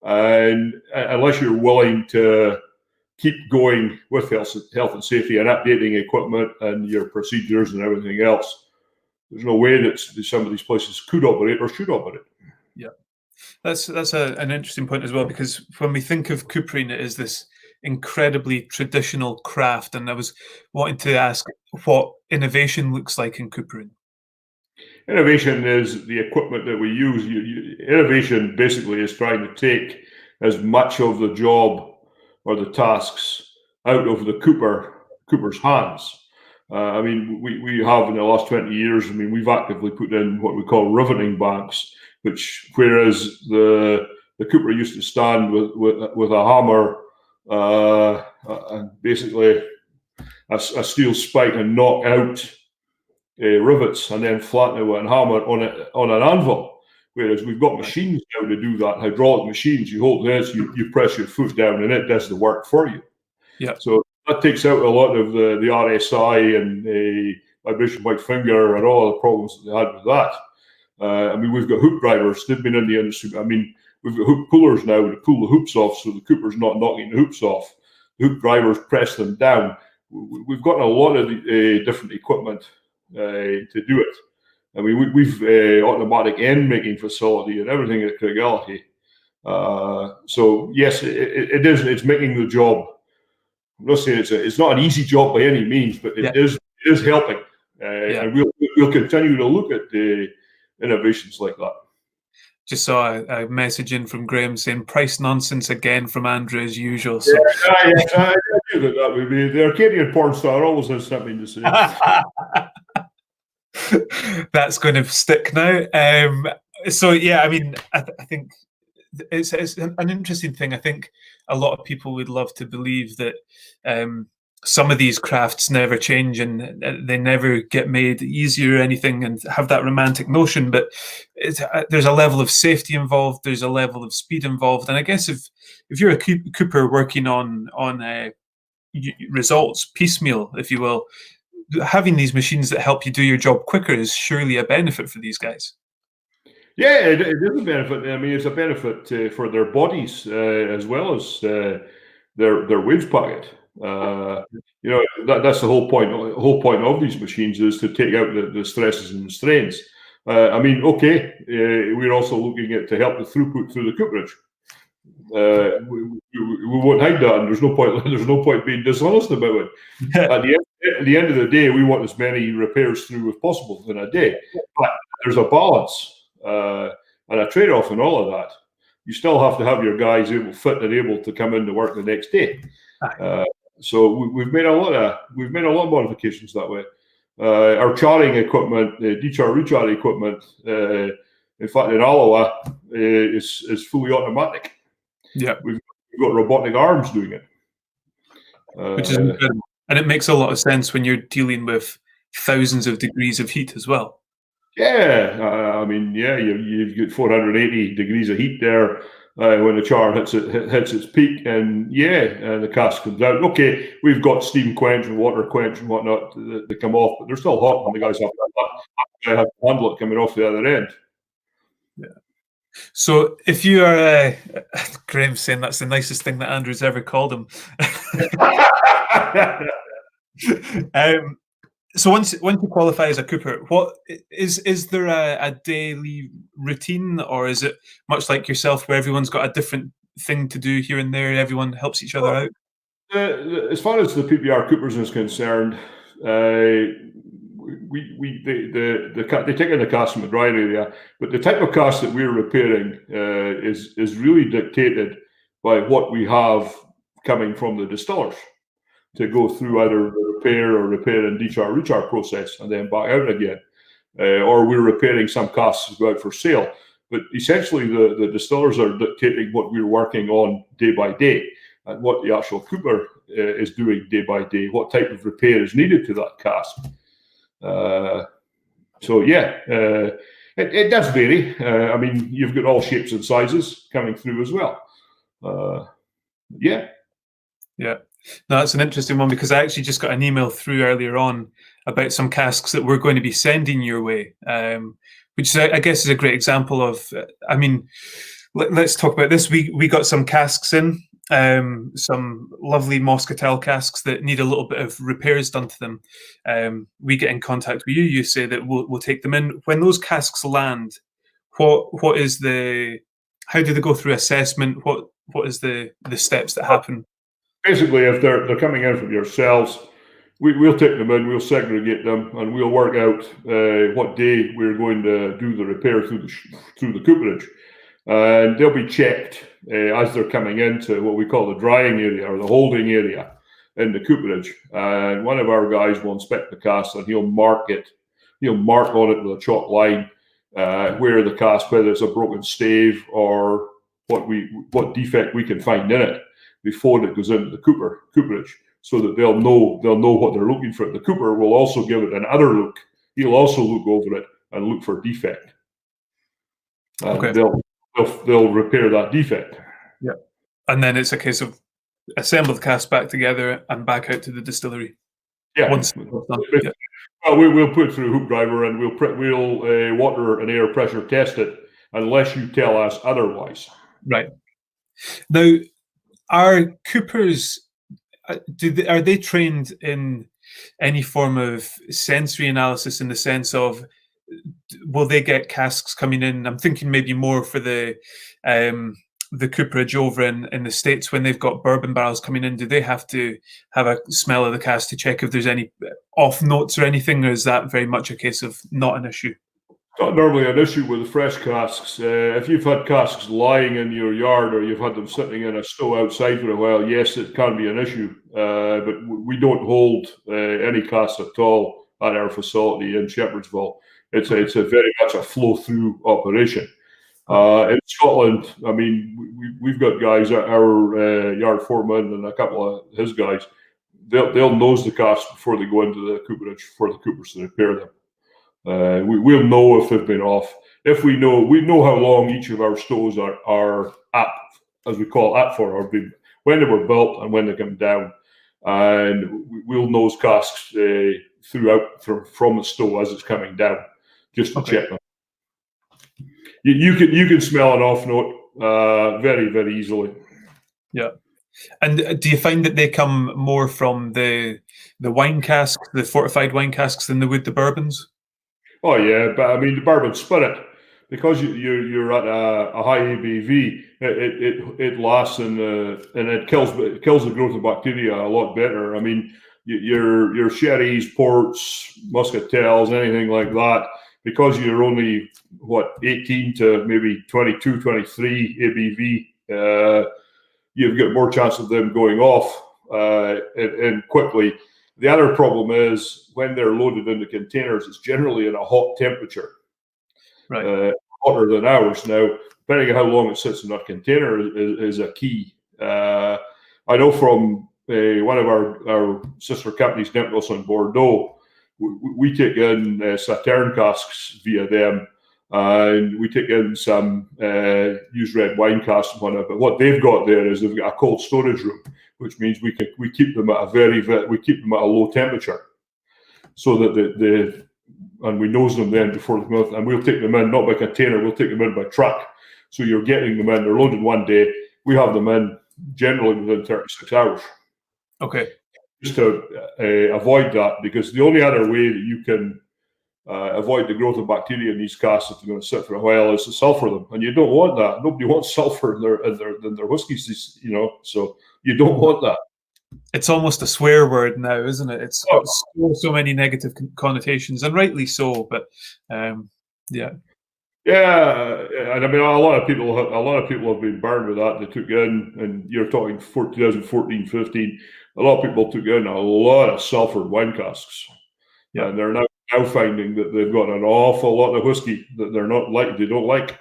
And unless you're willing to keep going with health and safety and updating equipment and your procedures and everything else, there's no way that some of these places could operate or should operate. Yeah, that's an interesting point as well, because when we think of coopering, it is this incredibly traditional craft, and I was wanting to ask what innovation looks like in coopering. Innovation is the equipment that we use. Innovation basically is trying to take as much of the job or the tasks out of the cooper's hands. I mean, we have in the last 20 years, I mean, we've actively put in what we call riveting banks, whereas the cooper used to stand with a hammer and basically a steel spike and knock out rivets and then flatten it with a hammer on an anvil. Whereas we've got machines now to do that, hydraulic machines. You hold this, you press your foot down, and it does the work for you. Yeah. So that takes out a lot of the RSI and the vibration white finger and all the problems that they had with that. I mean, we've got hoop drivers. They've been in the industry. I mean, we've got hoop pullers now to pull the hoops off, so the cooper's not knocking the hoops off. The hoop drivers press them down. We've got a lot of different equipment to do it. I mean, we've automatic end making facility and everything at Craigellachie. So yes, it is. It's making the job. I'm not saying it's not an easy job by any means, but it is helping. And we'll continue to look at the innovations like that. Just saw a message in from Graham saying price nonsense again from Andrew as usual. So. I knew that would be the Arcadian porn star always has something to say. That's going to stick now. So yeah, I mean, I think it's an interesting thing. I think a lot of people would love to believe that some of these crafts never change and they never get made easier or anything, and have that romantic notion. But there's a level of safety involved. There's a level of speed involved. And I guess if you're a cooper working on results piecemeal, if you will, having these machines that help you do your job quicker is surely a benefit for these guys. Yeah, it is a benefit. I mean, it's a benefit for their bodies as well as their wage packet. You know, that's the whole point. The whole point of these machines is to take out the stresses and the strains. I mean, okay, we're also looking at to help the throughput through the cooperage. We won't hide that, and there's no point. There's no point being dishonest about it. At the end of the day, we want as many repairs through as possible in a day. But there's a balance and a trade-off in all of that. You still have to have your guys fit and able to come into work the next day. So we've made a lot of modifications that way. Our charring equipment, recharring equipment, in fact, in Alloa, is fully automatic. Yeah, we've got robotic arms doing it, which is good. And it makes a lot of sense when you're dealing with thousands of degrees of heat as well. Yeah, you've got 480 degrees of heat there when the char hits its peak, and the cask comes out. Okay, we've got steam quench and water quench and whatnot that come off, but they're still hot, and the guys have to handle it coming off the other end. Yeah. So if you are, Graham's saying that's the nicest thing that Andrew's ever called him. So once you qualify as a cooper, what is there a daily routine, or is it much like yourself where everyone's got a different thing to do here and there, everyone helps each other out? As far as the PBR Coopers is concerned, they take in the cask from the dry area, but the type of cask that we're repairing is really dictated by what we have coming from the distillers to go through either the repair and recharge process and then back out again, or we're repairing some casks to go out for sale. But essentially, the distillers are dictating what we're working on day by day, and what the actual cooper is doing day by day, what type of repair is needed to that cask. It does vary. You've got all shapes and sizes coming through as well. Yeah. No, that's an interesting one, because I actually just got an email through earlier on about some casks that we're going to be sending your way, which I guess is a great example of, let's talk about this. We got some casks in, some lovely Moscatel casks that need a little bit of repairs done to them. We get in contact with you. You say that we'll take them in. When those casks land, how do they go through assessment? What is the steps that happen? Basically, if they're coming in from yourselves, we'll take them in, we'll segregate them, and we'll work out what day we're going to do the repair through the cooperage. And they'll be checked as they're coming into what we call the drying area or the holding area in the cooperage. And one of our guys will inspect the cask, and he'll mark it. He'll mark on it with a chalk line where the cask, whether it's a broken stave or what defect we can find in it before it goes into the cooperage, so that they'll know what they're looking for. The cooper will also give it another look. He'll also look over it and look for defect. Okay. They'll repair that defect. Yeah, and then it's a case of assemble the cask back together and back out to the distillery. Yeah. Well, we'll put it through a hoop driver, and we'll water and air pressure test it unless you tell us otherwise. Right. Now, are coopers, are they trained in any form of sensory analysis, in the sense of, will they get casks coming in? I'm thinking maybe more for the cooperage over in the States, when they've got bourbon barrels coming in. Do they have to have a smell of the cask to check if there's any off notes or anything, or is that very much a case of not an issue? Not normally an issue with the fresh casks. If you've had casks lying in your yard, or you've had them sitting in a stow outside for a while, yes, it can be an issue. But we don't hold any casks at all at our facility in Shepherdsville. It's a very much a flow-through operation. In Scotland, we've got guys, our yard foreman and a couple of his guys, they'll nose the casks before they go into the cooperage for the coopers to repair them. We'll know if they've been off. If we know how long each of our stoves are at, as we call at for, or when they were built and when they come down, and we'll nose casks throughout from the stove as it's coming down, just to check them. You can smell an off note very, very easily. Yeah. And do you find that they come more from the wine casks, the fortified wine casks, than they would the bourbons? Oh yeah, but the bourbon spirit because you're at a high ABV, it lasts and it kills the growth of bacteria a lot better. I mean, your sherries, ports, muscatels, anything like that, because you're only 18 to maybe 22, 23 ABV, you've got more chance of them going off and quickly. The other problem is when they're loaded into containers, it's generally in a hot temperature, right? Hotter than ours. Now, depending on how long it sits in that container is a key. I know from one of our sister companies, Nicholas on Bordeaux, we take in Sauterne casks via them, and we take in some used red wine casks and whatnot. But what they've got there is they've got a cold storage room, which means we keep them at a low temperature, so that and we nose them then before they come out, and we'll take them in not by container, we'll take them in by truck. So you're getting them in, they're loaded one day, we have them in generally within 36 hours. Okay. Just to avoid that, because the only other way that you can avoid the growth of bacteria in these casks if they're going to sit for a while is to sulfur them, and you don't want that. Nobody wants sulfur in their whiskies, so you don't want that. It's almost a swear word now, isn't it? It's got so many negative connotations, and rightly so. But yeah, and I mean a lot of people have been burned with that. They took in, and you're talking 2014, 15. A lot of people took in a lot of sulfured wine casks, and they're now finding that they've got an awful lot of whiskey that they don't like.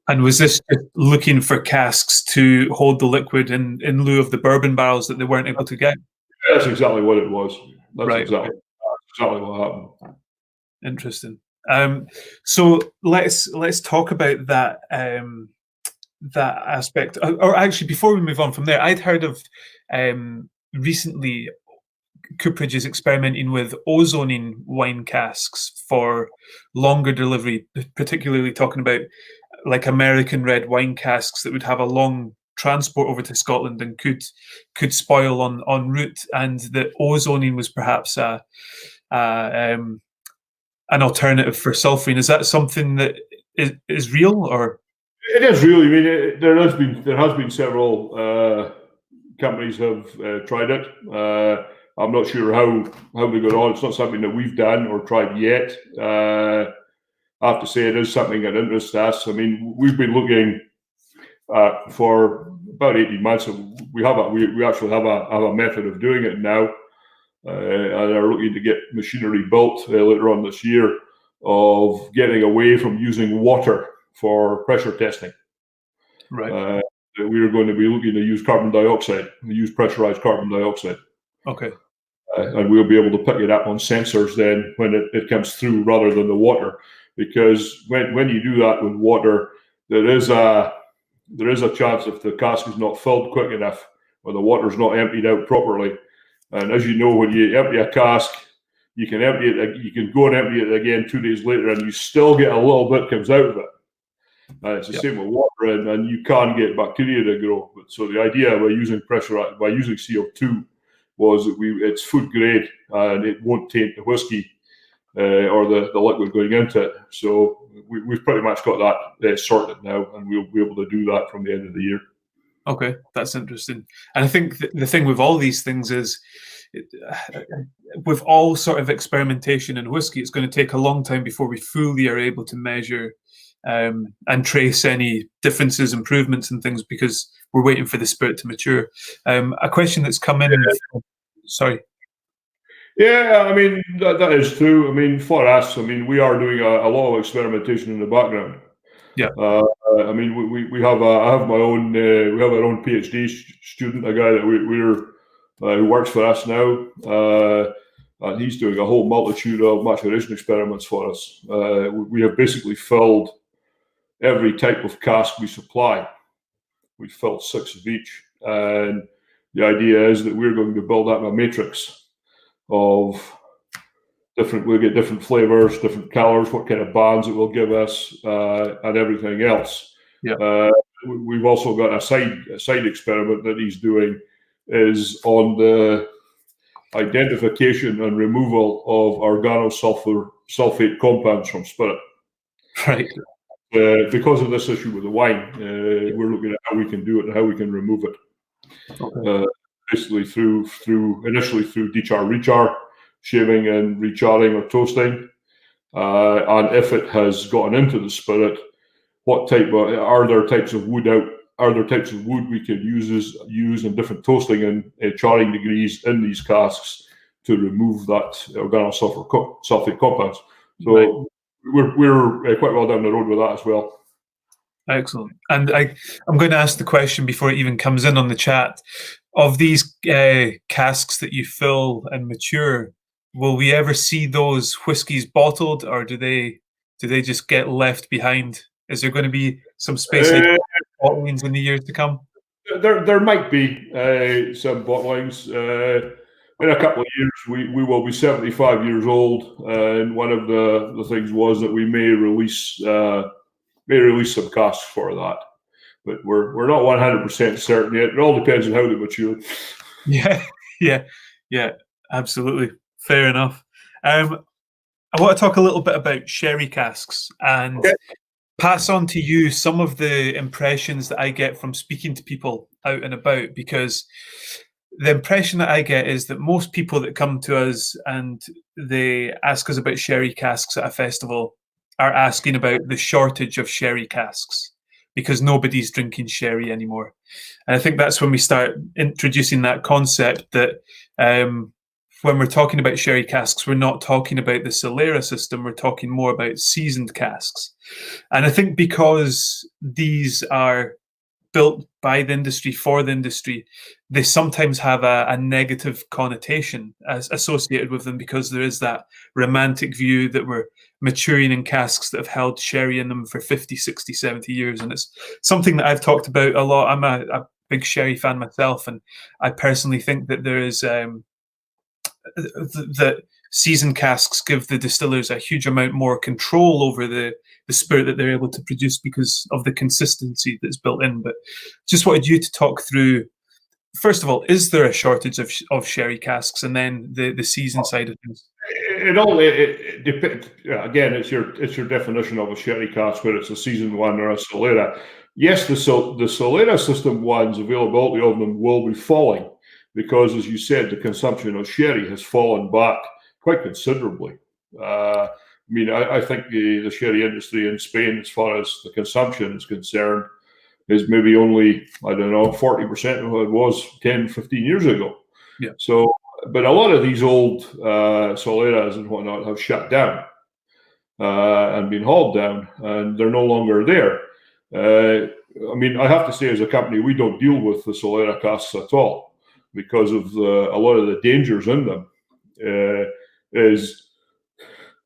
And was this just looking for casks to hold the liquid in lieu of the bourbon barrels that they weren't able to get? That's exactly what it was. That's right. Exactly what happened. Interesting. So let's talk about that that aspect. Or actually, before we move on from there, I'd heard of recently Cooperage is experimenting with ozoning wine casks for longer delivery, particularly talking about like American red wine casks that would have a long transport over to Scotland and could spoil en route, and the ozoning was perhaps an alternative for sulfuring. Is that something that is real, or? It is real. I mean, there has been several companies have tried it. I'm not sure how they got on. It's not something that we've done or tried yet. I have to say it is something that interests us. I mean, we've been looking for about 18 months. We actually have a method of doing it now, and are looking to get machinery built later on this year of getting away from using water for pressure testing. Right. We are going to be looking to use carbon dioxide. We use pressurized carbon dioxide. Okay. And we'll be able to pick it up on sensors then when it comes through, rather than the water. Because when you do that with water, there is a chance, if the cask is not filled quick enough or the water is not emptied out properly. And as you know, when you empty a cask, you can empty it. You can go and empty it again 2 days later, and you still get a little bit comes out of it. It's the same with water, and you can get bacteria to grow. So the idea by using CO2 was that it's food grade and it won't taint the whiskey or the liquid going into it. So we've pretty much got that sorted now, and we'll be able to do that from the end of the year. Okay, that's interesting. And I think the thing with all these things is, with all sort of experimentation in whiskey, it's going to take a long time before we fully are able to measure and trace any differences, improvements and things, because we're waiting for the spirit to mature. A question that's come in. Sorry. Yeah, I mean, that is true. I mean, for us, we are doing a lot of experimentation in the background. Yeah. I mean, we have our own PhD student, a guy that who works for us now, and he's doing a whole multitude of maturation experiments for us. We have basically filled every type of cask we supply. We filled 6 of each, and the idea is that we're going to build up a matrix of we'll get different flavors, different colors, what kind of bands it will give us, and everything else. Yeah. We've also got a side experiment that he's doing is on the identification and removal of organosulfate compounds from spirit. Right. because of this issue with the wine, we're looking at how we can do it and how we can remove it. Okay. Basically initially through rechar, shaving and recharring or toasting. And if it has gotten into the spirit, are there types of wood we could use in different toasting and charring degrees in these casks to remove that organosulfate compounds. So Right. we're quite well down the road with that as well. Excellent. And I'm going to ask the question before it even comes in on the chat. Of these casks that you fill and mature, will we ever see those whiskies bottled, or do they just get left behind? Is there going to be some Speyside bottlings in the years to come? There might be some bottlings. In a couple of years, we will be 75 years old, and one of the things was that we may release some casks for that, but we're not 100% certain yet. It all depends on how they mature. Yeah, absolutely. Fair enough. I want to talk a little bit about sherry casks and pass on to you some of the impressions that I get from speaking to people out and about, because the impression that I get is that most people that come to us and they ask us about sherry casks at a festival are asking about the shortage of sherry casks because nobody's drinking sherry anymore. And I think that's when we start introducing that concept that when we're talking about sherry casks, we're not talking about the Solera system, we're talking more about seasoned casks. And I think because these are built by the industry for the industry, they sometimes have a negative connotation associated with them, because there is that romantic view that we're maturing in casks that have held sherry in them for 50, 60, 70 years. And it's something that I've talked about a lot. I'm a big sherry fan myself, and I personally think that there is that seasoned casks give the distillers a huge amount more control over the spirit that they're able to produce because of the consistency that's built in. But just wanted you to talk through, first of all, is there a shortage of sherry casks, and then the season side of things? It depends. Again, it's your definition of a sherry cask, whether it's a seasoned one or a Solera. Yes, the Solera system ones, availability of them will be falling because, as you said, the consumption of sherry has fallen back quite considerably. I mean, I think the sherry industry in Spain, as far as the consumption is concerned, is maybe only, 40% of what it was 10, 15 years ago. Yeah. So, but a lot of these old Soleras and whatnot have shut down and been hauled down, and they're no longer there. I mean, I have to say, as a company, we don't deal with the Solera casks at all because of a lot of the dangers in them. Is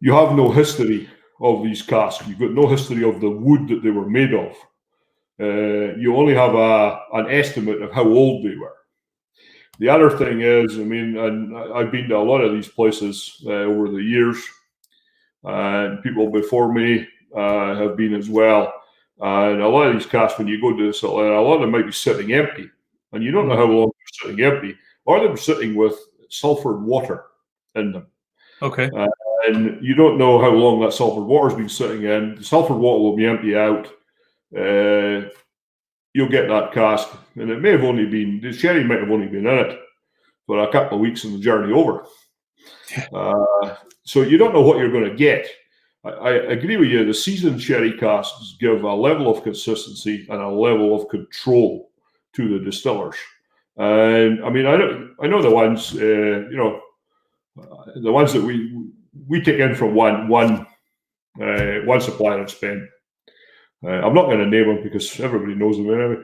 you have no history of these casks. You've got no history of the wood that they were made of. You only have an estimate of how old they were. The other thing is, I mean, and I've been to a lot of these places over the years, and people before me have been as well. And a lot of these casks, when you go to the Solera, a lot of them might be sitting empty, and you don't know how long they're sitting empty, or they're sitting with sulfured water in them. Okay. And you don't know how long that sulfured water's been sitting in. The sulfured water will be empty out. You'll get that cask, and it may have only been, the sherry might have only been in it for a couple of weeks in the journey over. So you don't know what you're going to get. I agree with you. The seasoned sherry casks give a level of consistency and a level of control to the distillers. And I mean, I know the ones, the ones that we take in from one supplier in Spain. I'm not going to name them because everybody knows them anyway.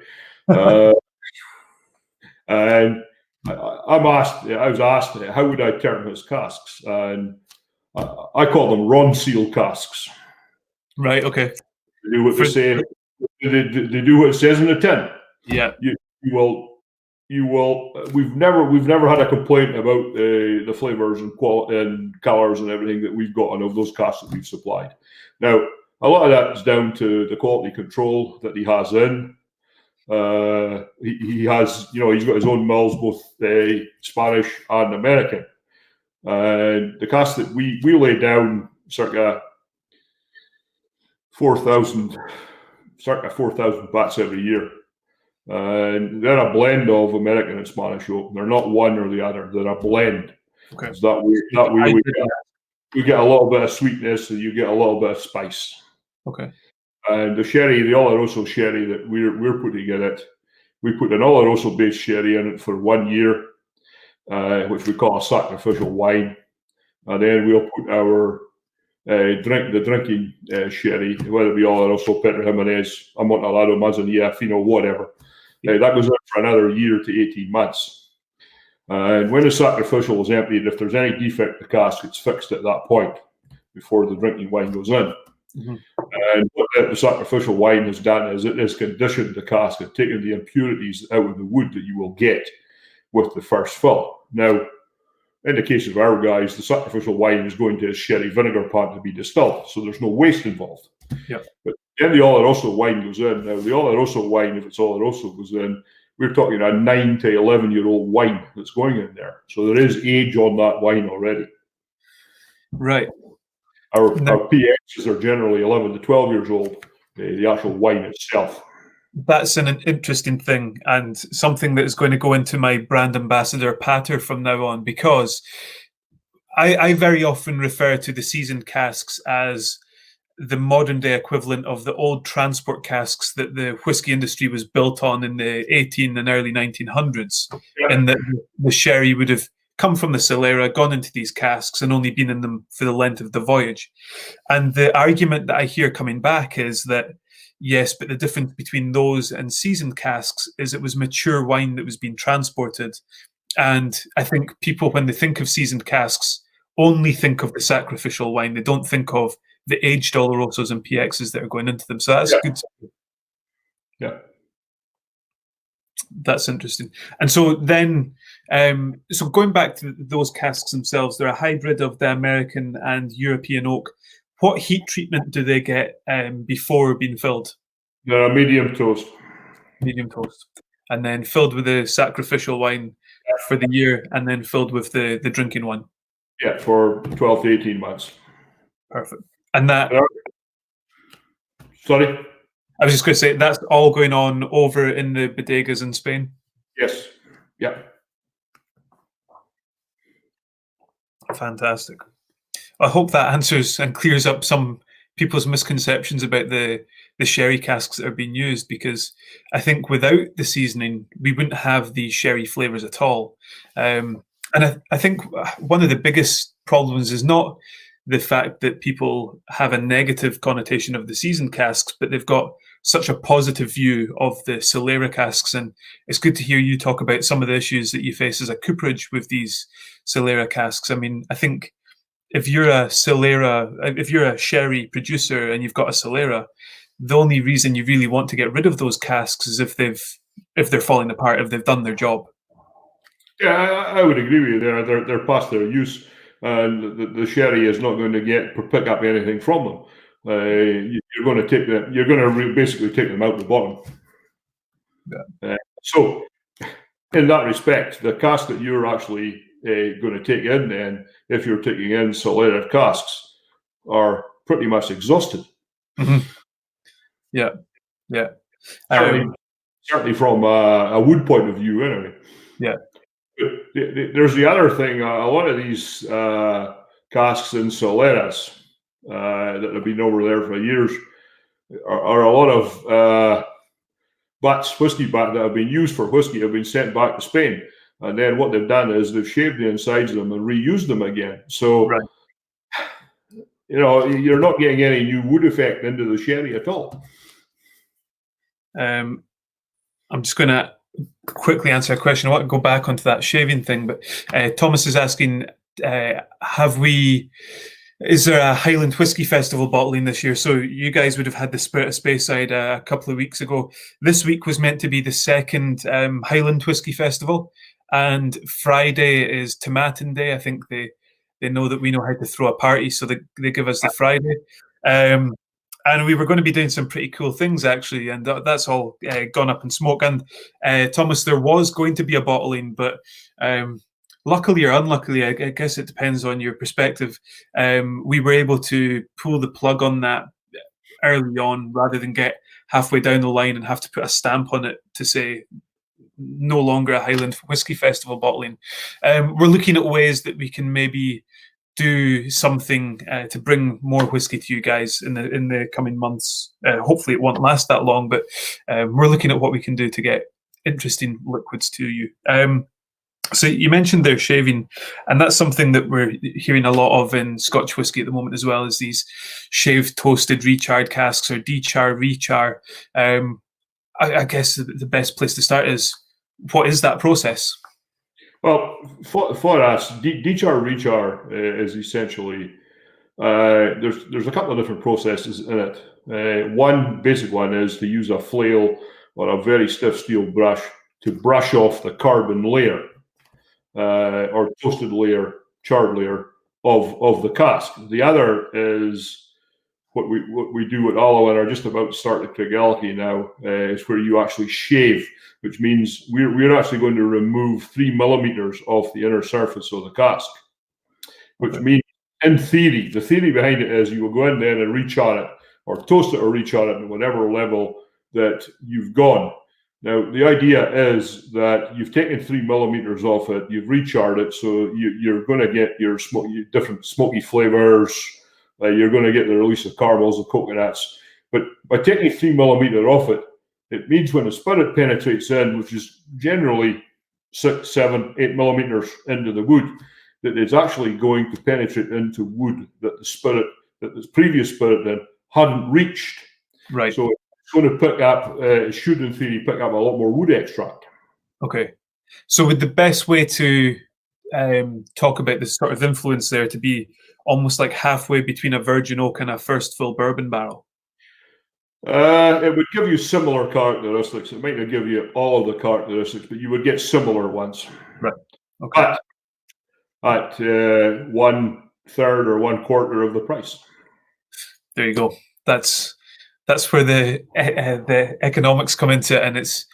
And I was asked, how would I term his casks? And I call them Ron Seal casks. Right. Okay. They do what they say. They do what it says in the tin. Yeah. You will. We've never had a complaint about the flavors and quality and colors and everything that we've got of those casks that we've supplied. Now, a lot of that is down to the quality control that he has in. He has, he's got his own mills, both Spanish and American. And the cask that we lay down circa circa 4,000 bats every year. And they're a blend of American and Spanish oak. They're not one or the other. They're a blend. Okay. That way we get a little bit of sweetness, and you get a little bit of spice. Okay. And the sherry, the Oloroso sherry that we're putting in it, we put an Oloroso-based sherry in it for 1 year, which we call a sacrificial wine. And then we'll put our drinking sherry, whether it be Oloroso, Pedro Jimenez, Amontillado, Manzanilla, Fino, whatever. That goes in for another year to 18 months. And when the sacrificial is emptied, if there's any defect in the cask, it's fixed at that point before the drinking wine goes in. Mm-hmm. And what the sacrificial wine has done is it has conditioned the cask and taken the impurities out of the wood that you will get with the first fill. Now, in the case of our guys, the sacrificial wine is going to a sherry vinegar plant to be distilled, so there's no waste involved. Yeah. But then the Oloroso wine goes in. Now, the Oloroso wine, if it's Oloroso, goes in, we're talking a 9 to 11-year-old wine that's going in there. So there is age on that wine already. Right. Our PXs are generally 11 to 12 years old, the actual wine itself. That's an interesting thing, and something that is going to go into my brand ambassador patter from now on, because I very often refer to the seasoned casks as the modern day equivalent of the old transport casks that the whiskey industry was built on in the 18 and early 1900s. Yeah. And that the sherry would have come from the Solera, gone into these casks, and only been in them for the length of the voyage. And the argument that I hear coming back is that, yes, but the difference between those and seasoned casks is it was mature wine that was being transported. And I think people, when they think of seasoned casks, only think of the sacrificial wine. They don't think of the aged Olorosos and PXs that are going into them. So that's good. Yeah. That's interesting. And so then, so going back to those casks themselves, they're a hybrid of the American and European oak. What heat treatment do they get before being filled? They're a medium toast. Medium toast. And then filled with the sacrificial wine for the year, and then filled with the drinking one. Yeah, for 12 to 18 months. Perfect. And that... Sorry? I was just going to say, that's all going on over in the bodegas in Spain? Yes. Yeah. Fantastic. I hope that answers and clears up some people's misconceptions about the sherry casks that are being used, because I think without the seasoning, we wouldn't have these sherry flavors at all. And I think one of the biggest problems is not the fact that people have a negative connotation of the seasoned casks, but they've got such a positive view of the Solera casks. And it's good to hear you talk about some of the issues that you face as a cooperage with these Solera casks. I mean, I think if you're a sherry producer and you've got a Solera, the only reason you really want to get rid of those casks is if they're falling apart, if they've done their job. Yeah, I would agree with you there. They're past their use, and the sherry is not going to pick up anything from them. You're going to take them. You're going to basically take them out the bottom. Yeah. So, in that respect, the cask that you're actually going to take in, then, if you're taking in Solera casks, are pretty much exhausted. Mm-hmm. Yeah, yeah. Certainly from a wood point of view, anyway. Yeah. There's the other thing. A lot of these casks and Soleras that have been over there for years are a lot of whiskey bats that have been used for whiskey have been sent back to Spain, and then what they've done is they've shaved the insides of them and reused them again. So, right. You're not getting any new wood effect into the sherry at all. I'm just going to quickly answer a question. I want to go back onto that shaving thing, but Thomas is asking, is there a Highland Whiskey Festival bottling this year? So you guys would have had the Spirit of Speyside a couple of weeks ago. This week was meant to be the second Highland Whiskey Festival, and Friday is Tomatin Day. I think they know that we know how to throw a party, so they give us the Friday. And we were going to be doing some pretty cool things, actually, and that's all gone up in smoke. And Thomas, there was going to be a bottling, but luckily or unluckily, I guess it depends on your perspective, we were able to pull the plug on that early on, rather than get halfway down the line and have to put a stamp on it to say no longer a Highland Whisky Festival bottling. We're looking at ways that we can maybe do something to bring more whiskey to you guys in the coming months. Hopefully, it won't last that long, but we're looking at what we can do to get interesting liquids to you. So you mentioned their shaving, and that's something that we're hearing a lot of in Scotch whisky at the moment as well, is these shaved, toasted, recharred casks, or dechar, rechar. I guess the best place to start is, what is that process? Well, for us, dechar, rechar is essentially, there's a couple of different processes in it. One basic one is to use a flail or a very stiff steel brush to brush off the carbon layer, or toasted layer, charred layer of the cask. The other is what we do at Allowen, are just about to start at Craigellachie now, is where you actually shave, which means we're actually going to remove 3 millimeters off the inner surface of the cask, which means, in theory, the theory behind it is you will go in there and rechar it, or toast it or rechar it at whatever level that you've gone. Now, the idea is that you've taken 3 millimeters off it, you've recharred it, so you're going to get your different smoky flavors. You're going to get the release of caramels and coconuts. But by taking 3 millimeter off it, it means when the spirit penetrates in, which is generally 6, 7, 8 millimeters into the wood, that it's actually going to penetrate into wood that the previous spirit then hadn't reached. Right. So it's going to pick up, it should in theory pick up a lot more wood extract. Okay. So would the best way to talk about this sort of influence there to be almost like halfway between a virgin oak and a first full bourbon barrel? It would give you similar characteristics. It might not give you all of the characteristics, but you would get similar ones. Right. Okay. At 1/3 or 1/4 of the price. There you go. That's where the economics come into it, and it's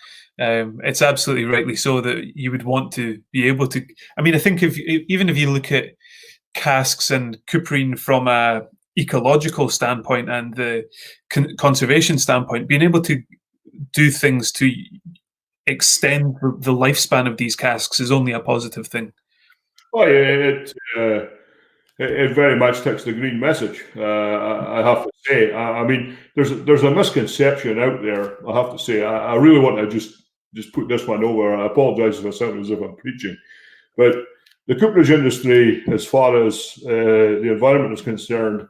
absolutely rightly so that you would want to be able to. I mean, I think even if you look at casks and coopering from a ecological standpoint and the conservation standpoint, being able to do things to extend the lifespan of these casks is only a positive thing. Oh yeah, it very much takes the green message. I have to say. I mean, there's a misconception out there. I have to say. I really want to just put this one over. I apologise if I sound as if I'm preaching, but the cooperage industry, as far as the environment is concerned,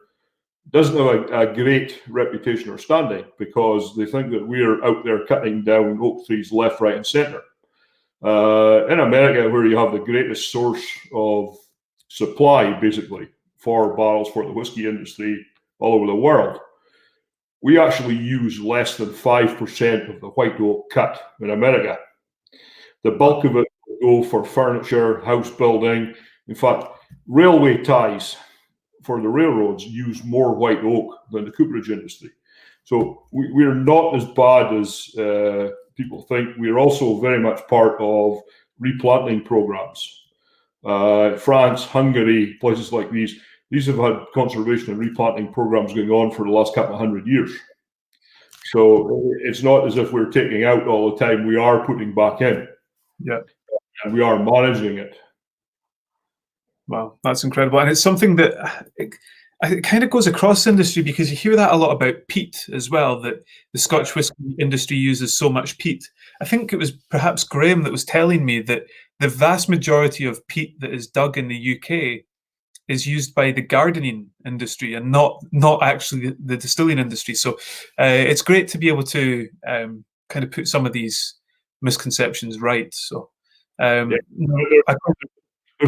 doesn't have a great reputation or standing, because they think that we're out there cutting down oak trees left, right, and centre. In America, where you have the greatest source of supply, basically, for barrels for the whiskey industry all over the world, we actually use less than 5% of the white oak cut in America. The bulk of it will go for furniture, house building. In fact, railway ties for the railroads use more white oak than the cooperage industry. So we're not as bad as people think. We're also very much part of replanting programs. France, Hungary, places like these have had conservation and replanting programs going on for the last couple of 100 years. So it's not as if we're taking out all the time. We are putting back in. Yeah. And we are managing it. Wow, that's incredible. And it's something that it kind of goes across industry, because you hear that a lot about peat as well, that the Scotch whisky industry uses so much peat. I think it was perhaps Graham that was telling me that the vast majority of peat that is dug in the UK is used by the gardening industry and not actually the distilling industry. So it's great to be able to kind of put some of these misconceptions right. So there's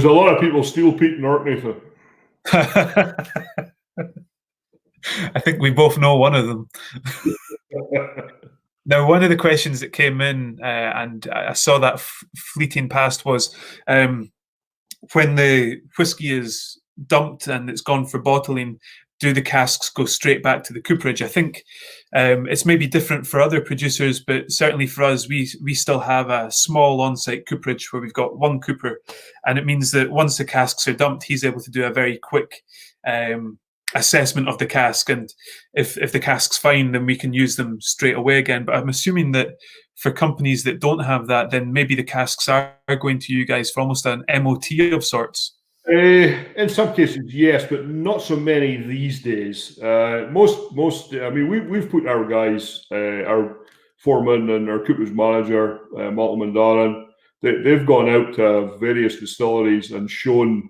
a lot of people steal peat in Orkney. I think we both know one of them. Now, one of the questions that came in, and I saw that fleeting past, was when the whiskey is dumped and it's gone for bottling, do the casks go straight back to the cooperage? I think it's maybe different for other producers, but certainly for us, we still have a small on-site cooperage where we've got one cooper, and it means that once the casks are dumped, he's able to do a very quick assessment of the cask, and if the cask's fine, then we can use them straight away again. But I'm assuming that for companies that don't have that, then maybe the casks are going to you guys for almost an MOT of sorts. In some cases, yes, but not so many these days. Most. I mean, we've put our guys, our foreman and our cooperage manager, Malcolm and Darren. They've gone out to various distilleries and shown,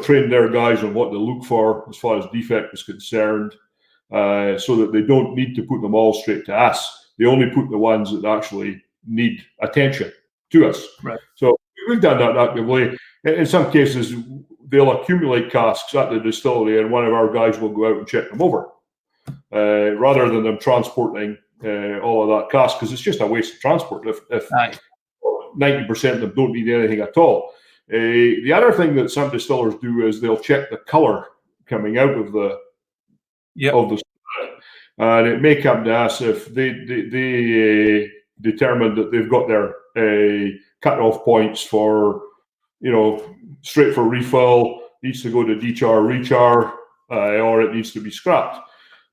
trained their guys on what to look for as far as defect is concerned, so that they don't need to put them all straight to us. They only put the ones that actually need attention to us. Right. So we've done that actively. In some cases, they'll accumulate casks at the distillery, and one of our guys will go out and check them over, rather than them transporting all of that cask, because it's just a waste of transport if 90% of them don't need anything at all. The other thing that some distillers do is they'll check the colour coming out of the spirit, and it may come to us if they determine that they've got their cut-off points for, straight for refill, needs to go to dechar, rechar, or it needs to be scrapped.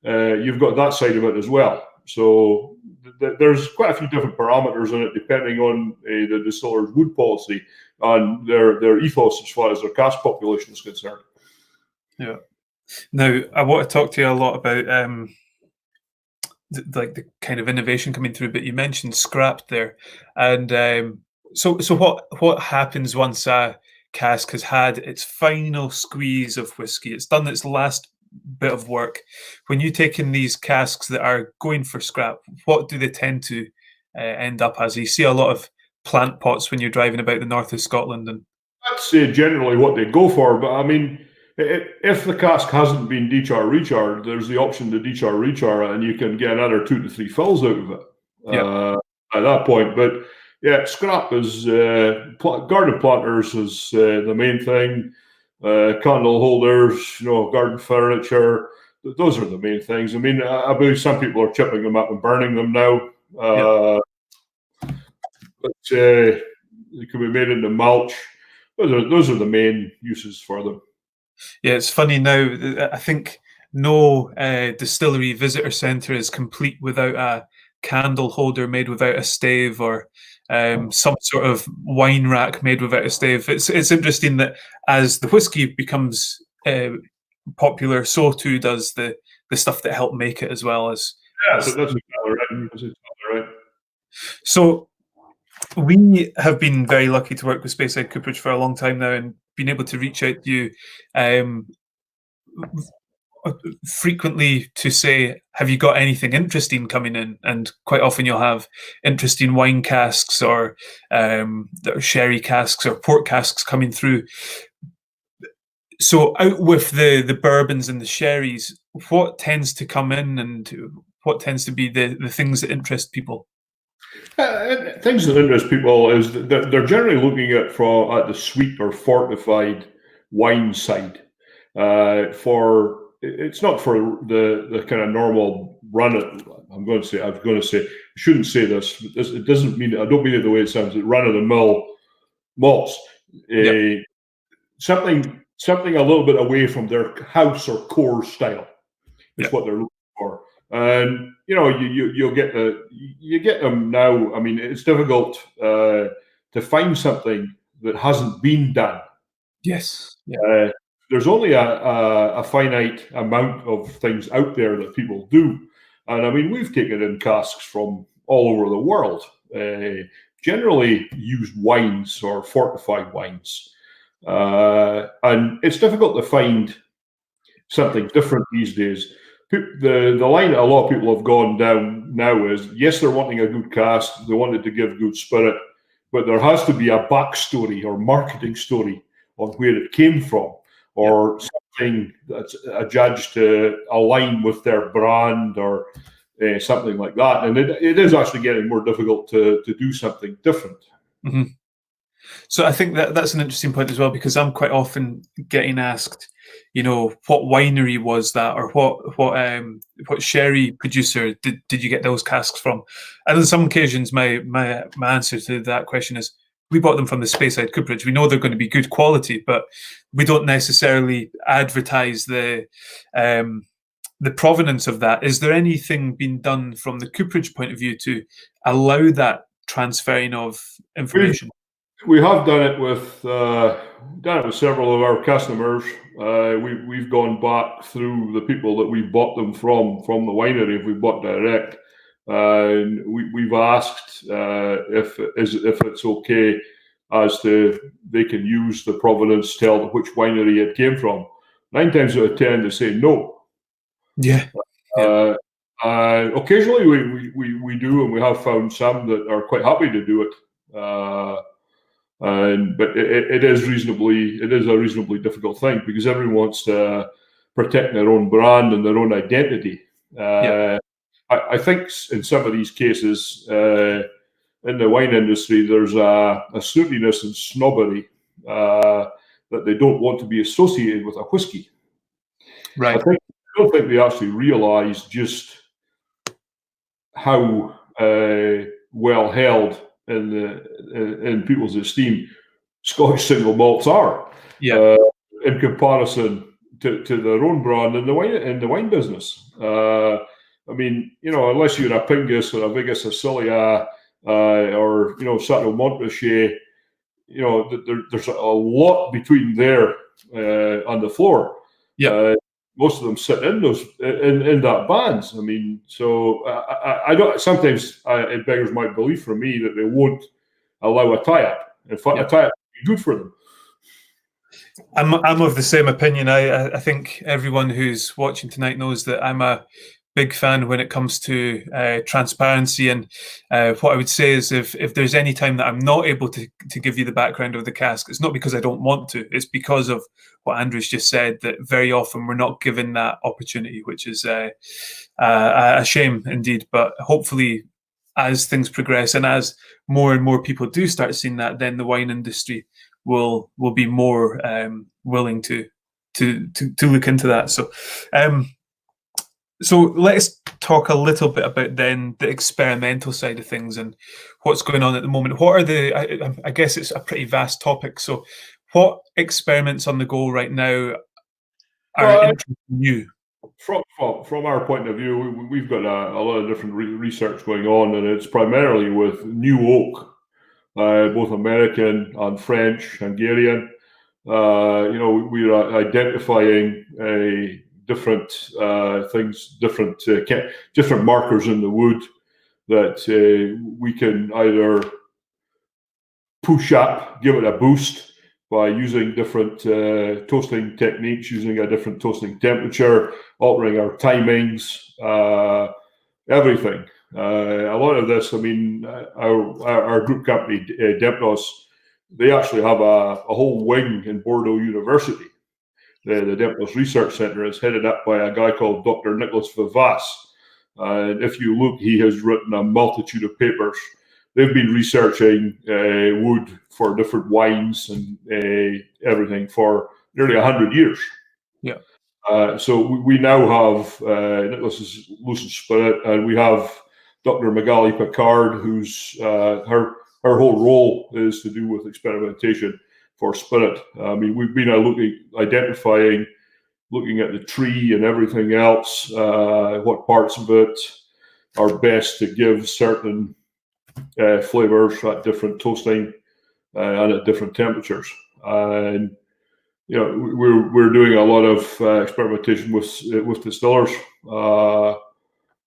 You've got that side of it as well. So there's quite a few different parameters in it, depending on the distiller's wood policy and their ethos as far as their cask population is concerned. Yeah. Now, I want to talk to you a lot about the kind of innovation coming through, but you mentioned scrapped there, and so what happens once a cask has had its final squeeze of whiskey? It's done its last bit of work. When you take in these casks that are going for scrap, what do they tend to end up as? You see a lot of plant pots when you're driving about the north of Scotland, and that's generally what they go for. But I mean, if the cask hasn't been dechar recharred, there's the option to dechar rechar, and you can get another 2 to 3 fills out of it at that point. But yeah, scrap is garden planters is the main thing. Candle holders, garden furniture. Those are the main things. I mean, I believe some people are chipping them up and burning them now. But they can be made into mulch. Those are the main uses for them. Yeah, it's funny now. I think no distillery visitor centre is complete without a candle holder made without a stave, or some sort of wine rack made without a stave. It's interesting that as the whiskey becomes popular, so too does the stuff that helped make it as well. That's exactly right. So we have been very lucky to work with Speyside Cooperage for a long time now, and been able to reach out to you frequently to say, have you got anything interesting coming in? And quite often you'll have interesting wine casks or sherry casks or port casks coming through. So out with the bourbons and the sherries, what tends to come in, and what tends to be the things that interest people? Things that interest people is that they're generally looking at the sweet or fortified wine side. It's not for the kind of normal run. I shouldn't say this. It doesn't mean. I don't mean it the way it sounds. Run of the mill malts. Something a little bit away from their house or core style is what they're looking for. And you get them now. I mean, it's difficult to find something that hasn't been done. Yes. There's only a finite amount of things out there that people do, and I mean, we've taken in casks from all over the world. Generally used wines or fortified wines, and it's difficult to find something different these days. The line that a lot of people have gone down now is, yes, they're wanting a good cask, they want it to give good spirit, but there has to be a backstory or marketing story on where it came from, or something that's adjudged to align with their brand, or something like that. And it is actually getting more difficult to do something different. Mm-hmm. So I think that's an interesting point as well, because I'm quite often getting asked, what winery was that, or what sherry producer did you get those casks from? And on some occasions, my answer to that question is, we bought them from the Speyside Cooperage. We know they're going to be good quality, but we don't necessarily advertise the provenance of that. Is there anything being done from the Cooperage point of view to allow that transferring of information? We have done it with several of our customers. We've gone back through the people that we bought them from the winery. If we bought direct, and we've asked if it's okay, as to they can use the provenance, tell which winery it came from. 9 times out of 10, they say no. Yeah. Occasionally we do, and we have found some that are quite happy to do it. But it is a reasonably difficult thing, because everyone wants to protect their own brand and their own identity. I think in some of these cases in the wine industry, there's a snootiness and snobbery that they don't want to be associated with a whiskey. Right. I don't think they actually realise just how well held in people's esteem Scottish single malts are, in comparison to their own brand in the wine business. I mean, unless you're a Pingus or a Vigus Sicilia or Sato Montrachet, there's a lot between there on the floor. Most of them sit in that bands. I mean, so I don't. Sometimes it beggars my belief for me that they won't allow a tie-up. In fact, a tie-up would be good for them. I'm of the same opinion. I think everyone who's watching tonight knows that I'm a big fan when it comes to transparency. And what I would say is, if there's any time that I'm not able to give you the background of the cask, it's not because I don't want to. It's because of what Andrew's just said, that very often we're not given that opportunity, which is a shame indeed. But hopefully, as things progress and as more and more people do start seeing that, then the wine industry will be more willing to look into that. So let's talk a little bit about then the experimental side of things and what's going on at the moment. What are I guess it's a pretty vast topic. So what experiments on the go right now are interesting you? From our point of view, we've got a lot of different research going on, and it's primarily with new oak, both American and French, Hungarian. We're identifying different things, different markers in the wood that we can either push up, give it a boost by using different toasting techniques, using a different toasting temperature, altering our timings, everything. A lot of this, I mean, our group company, Dempnos, they actually have a whole wing in Bordeaux University. The Dempnos Research Centre is headed up by a guy called Dr. Nicholas Vivas. And if you look, he has written a multitude of papers. They've been researching wood for different wines and everything for nearly 100 years. So we now have Nicholas's Lucent Spirit, and we have Dr. Magali Picard, who's her whole role is to do with experimentation for spirit. I mean, we've been looking at the tree and everything else, what parts of it are best to give certain flavors at different toasting and at different temperatures. And we're doing a lot of experimentation with distillers,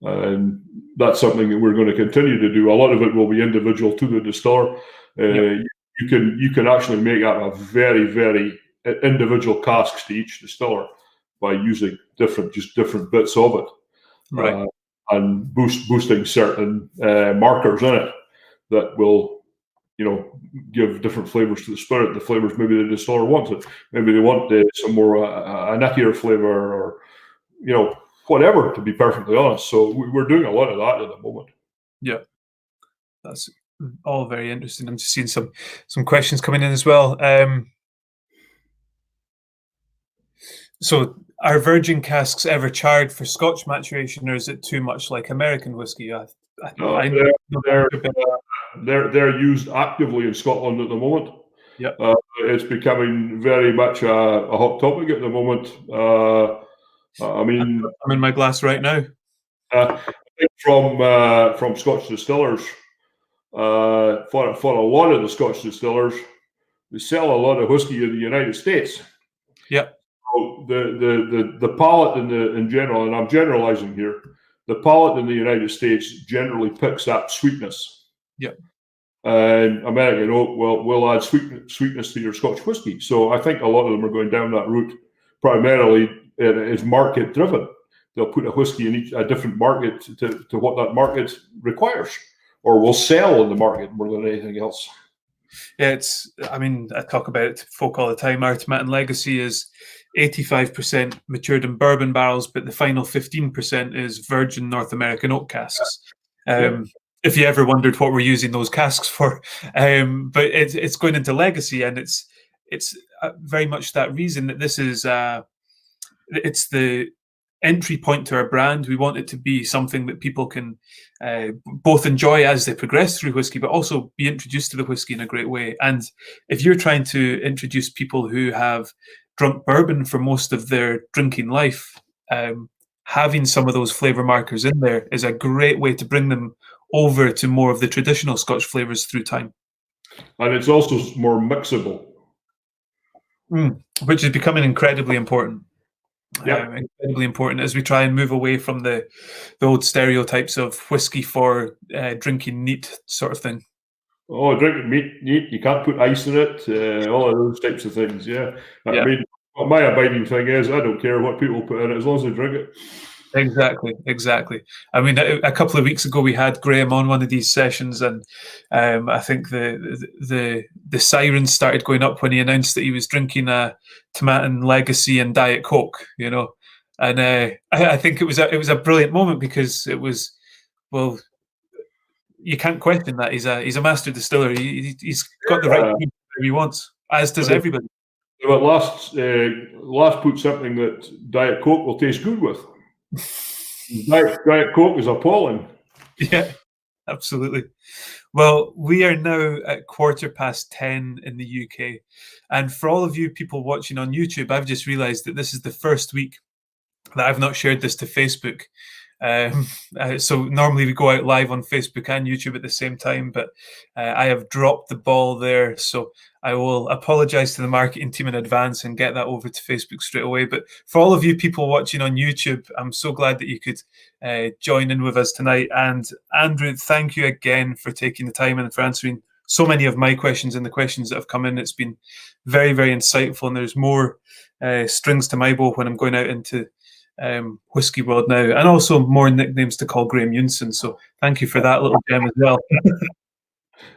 and that's something that we're going to continue to do. A lot of it will be individual to the distiller. You can actually make up a very, very individual casks to each distiller by using different bits of it, right? And boosting certain markers in it that will, give different flavors to the spirit. The flavors maybe the distiller wants it. Maybe they want some more a nuttier flavor, or whatever. To be perfectly honest, so we're doing a lot of that at the moment. Yeah, that's all very interesting. I'm just seeing some questions coming in as well. So, are virgin casks ever charred for Scotch maturation, or is it too much like American whiskey? they're used actively in Scotland at the moment. Yep. It's becoming very much a hot topic at the moment. I mean, I'm in my glass right now. I think from Scotch distillers, for a lot of the Scotch distillers, they sell a lot of whiskey in the United States. Yep. So the palate in general, and I'm generalizing here, the palate in the United States generally picks up sweetness. Yep. And American oak will add sweetness to your Scotch whisky. So I think a lot of them are going down that route. Primarily, it is market driven. They'll put a whiskey in a different market to what that market requires, or will sell in the market more than anything else. Yeah, I talk about it to folk all the time. Our Tomatin Legacy is 85% matured in bourbon barrels, but the final 15% is virgin North American oak casks. If you ever wondered what we're using those casks for, but it's going into legacy, and it's very much that reason that this is it's the entry point to our brand. We want it to be something that people can both enjoy as they progress through whiskey, but also be introduced to the whiskey in a great way. And if you're trying to introduce people who have drunk bourbon for most of their drinking life, having some of those flavor markers in there is a great way to bring them over to more of the traditional Scotch flavors through time. And it's also more mixable. Which is becoming incredibly important. Yeah, incredibly important as we try and move away from the old stereotypes of whiskey for drinking neat sort of thing. Oh, drinking neat, you can't put ice in it, all of those types of things. Yeah. I mean, my abiding thing is I don't care what people put in it as long as they drink it. Exactly. I mean, a couple of weeks ago we had Graham on one of these sessions, and I think the sirens started going up when he announced that he was drinking a Tomatin Legacy and Diet Coke. You know, and I think it was a brilliant moment because it was, well, you can't question that he's a master distiller. He's got the right he wants, as does everybody. But last put something that Diet Coke will taste good with. Diet Coke is appalling. Yeah, absolutely. Well, we are now at 10:15 in the UK. And for all of you people watching on YouTube, I've just realized that this is the first week that I've not shared this to Facebook. So normally we go out live on Facebook and YouTube at the same time, but I have dropped the ball there. So I will apologize to the marketing team in advance and get that over to Facebook straight away. But for all of you people watching on YouTube, I'm so glad that you could join in with us tonight. And Andrew, thank you again for taking the time and for answering so many of my questions and the questions that have come in. It's been very, very insightful, and there's more strings to my bow when I'm going out into whiskey world now, and also more nicknames to call Graham Unson. So thank you for that little gem as well.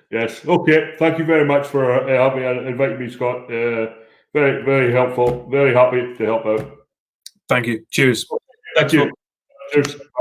Yes. Okay. Thank you very much for having me, inviting me, Scott. Very, very helpful. Very happy to help out. Thank you. Cheers. Thank you. Cheers. Bye.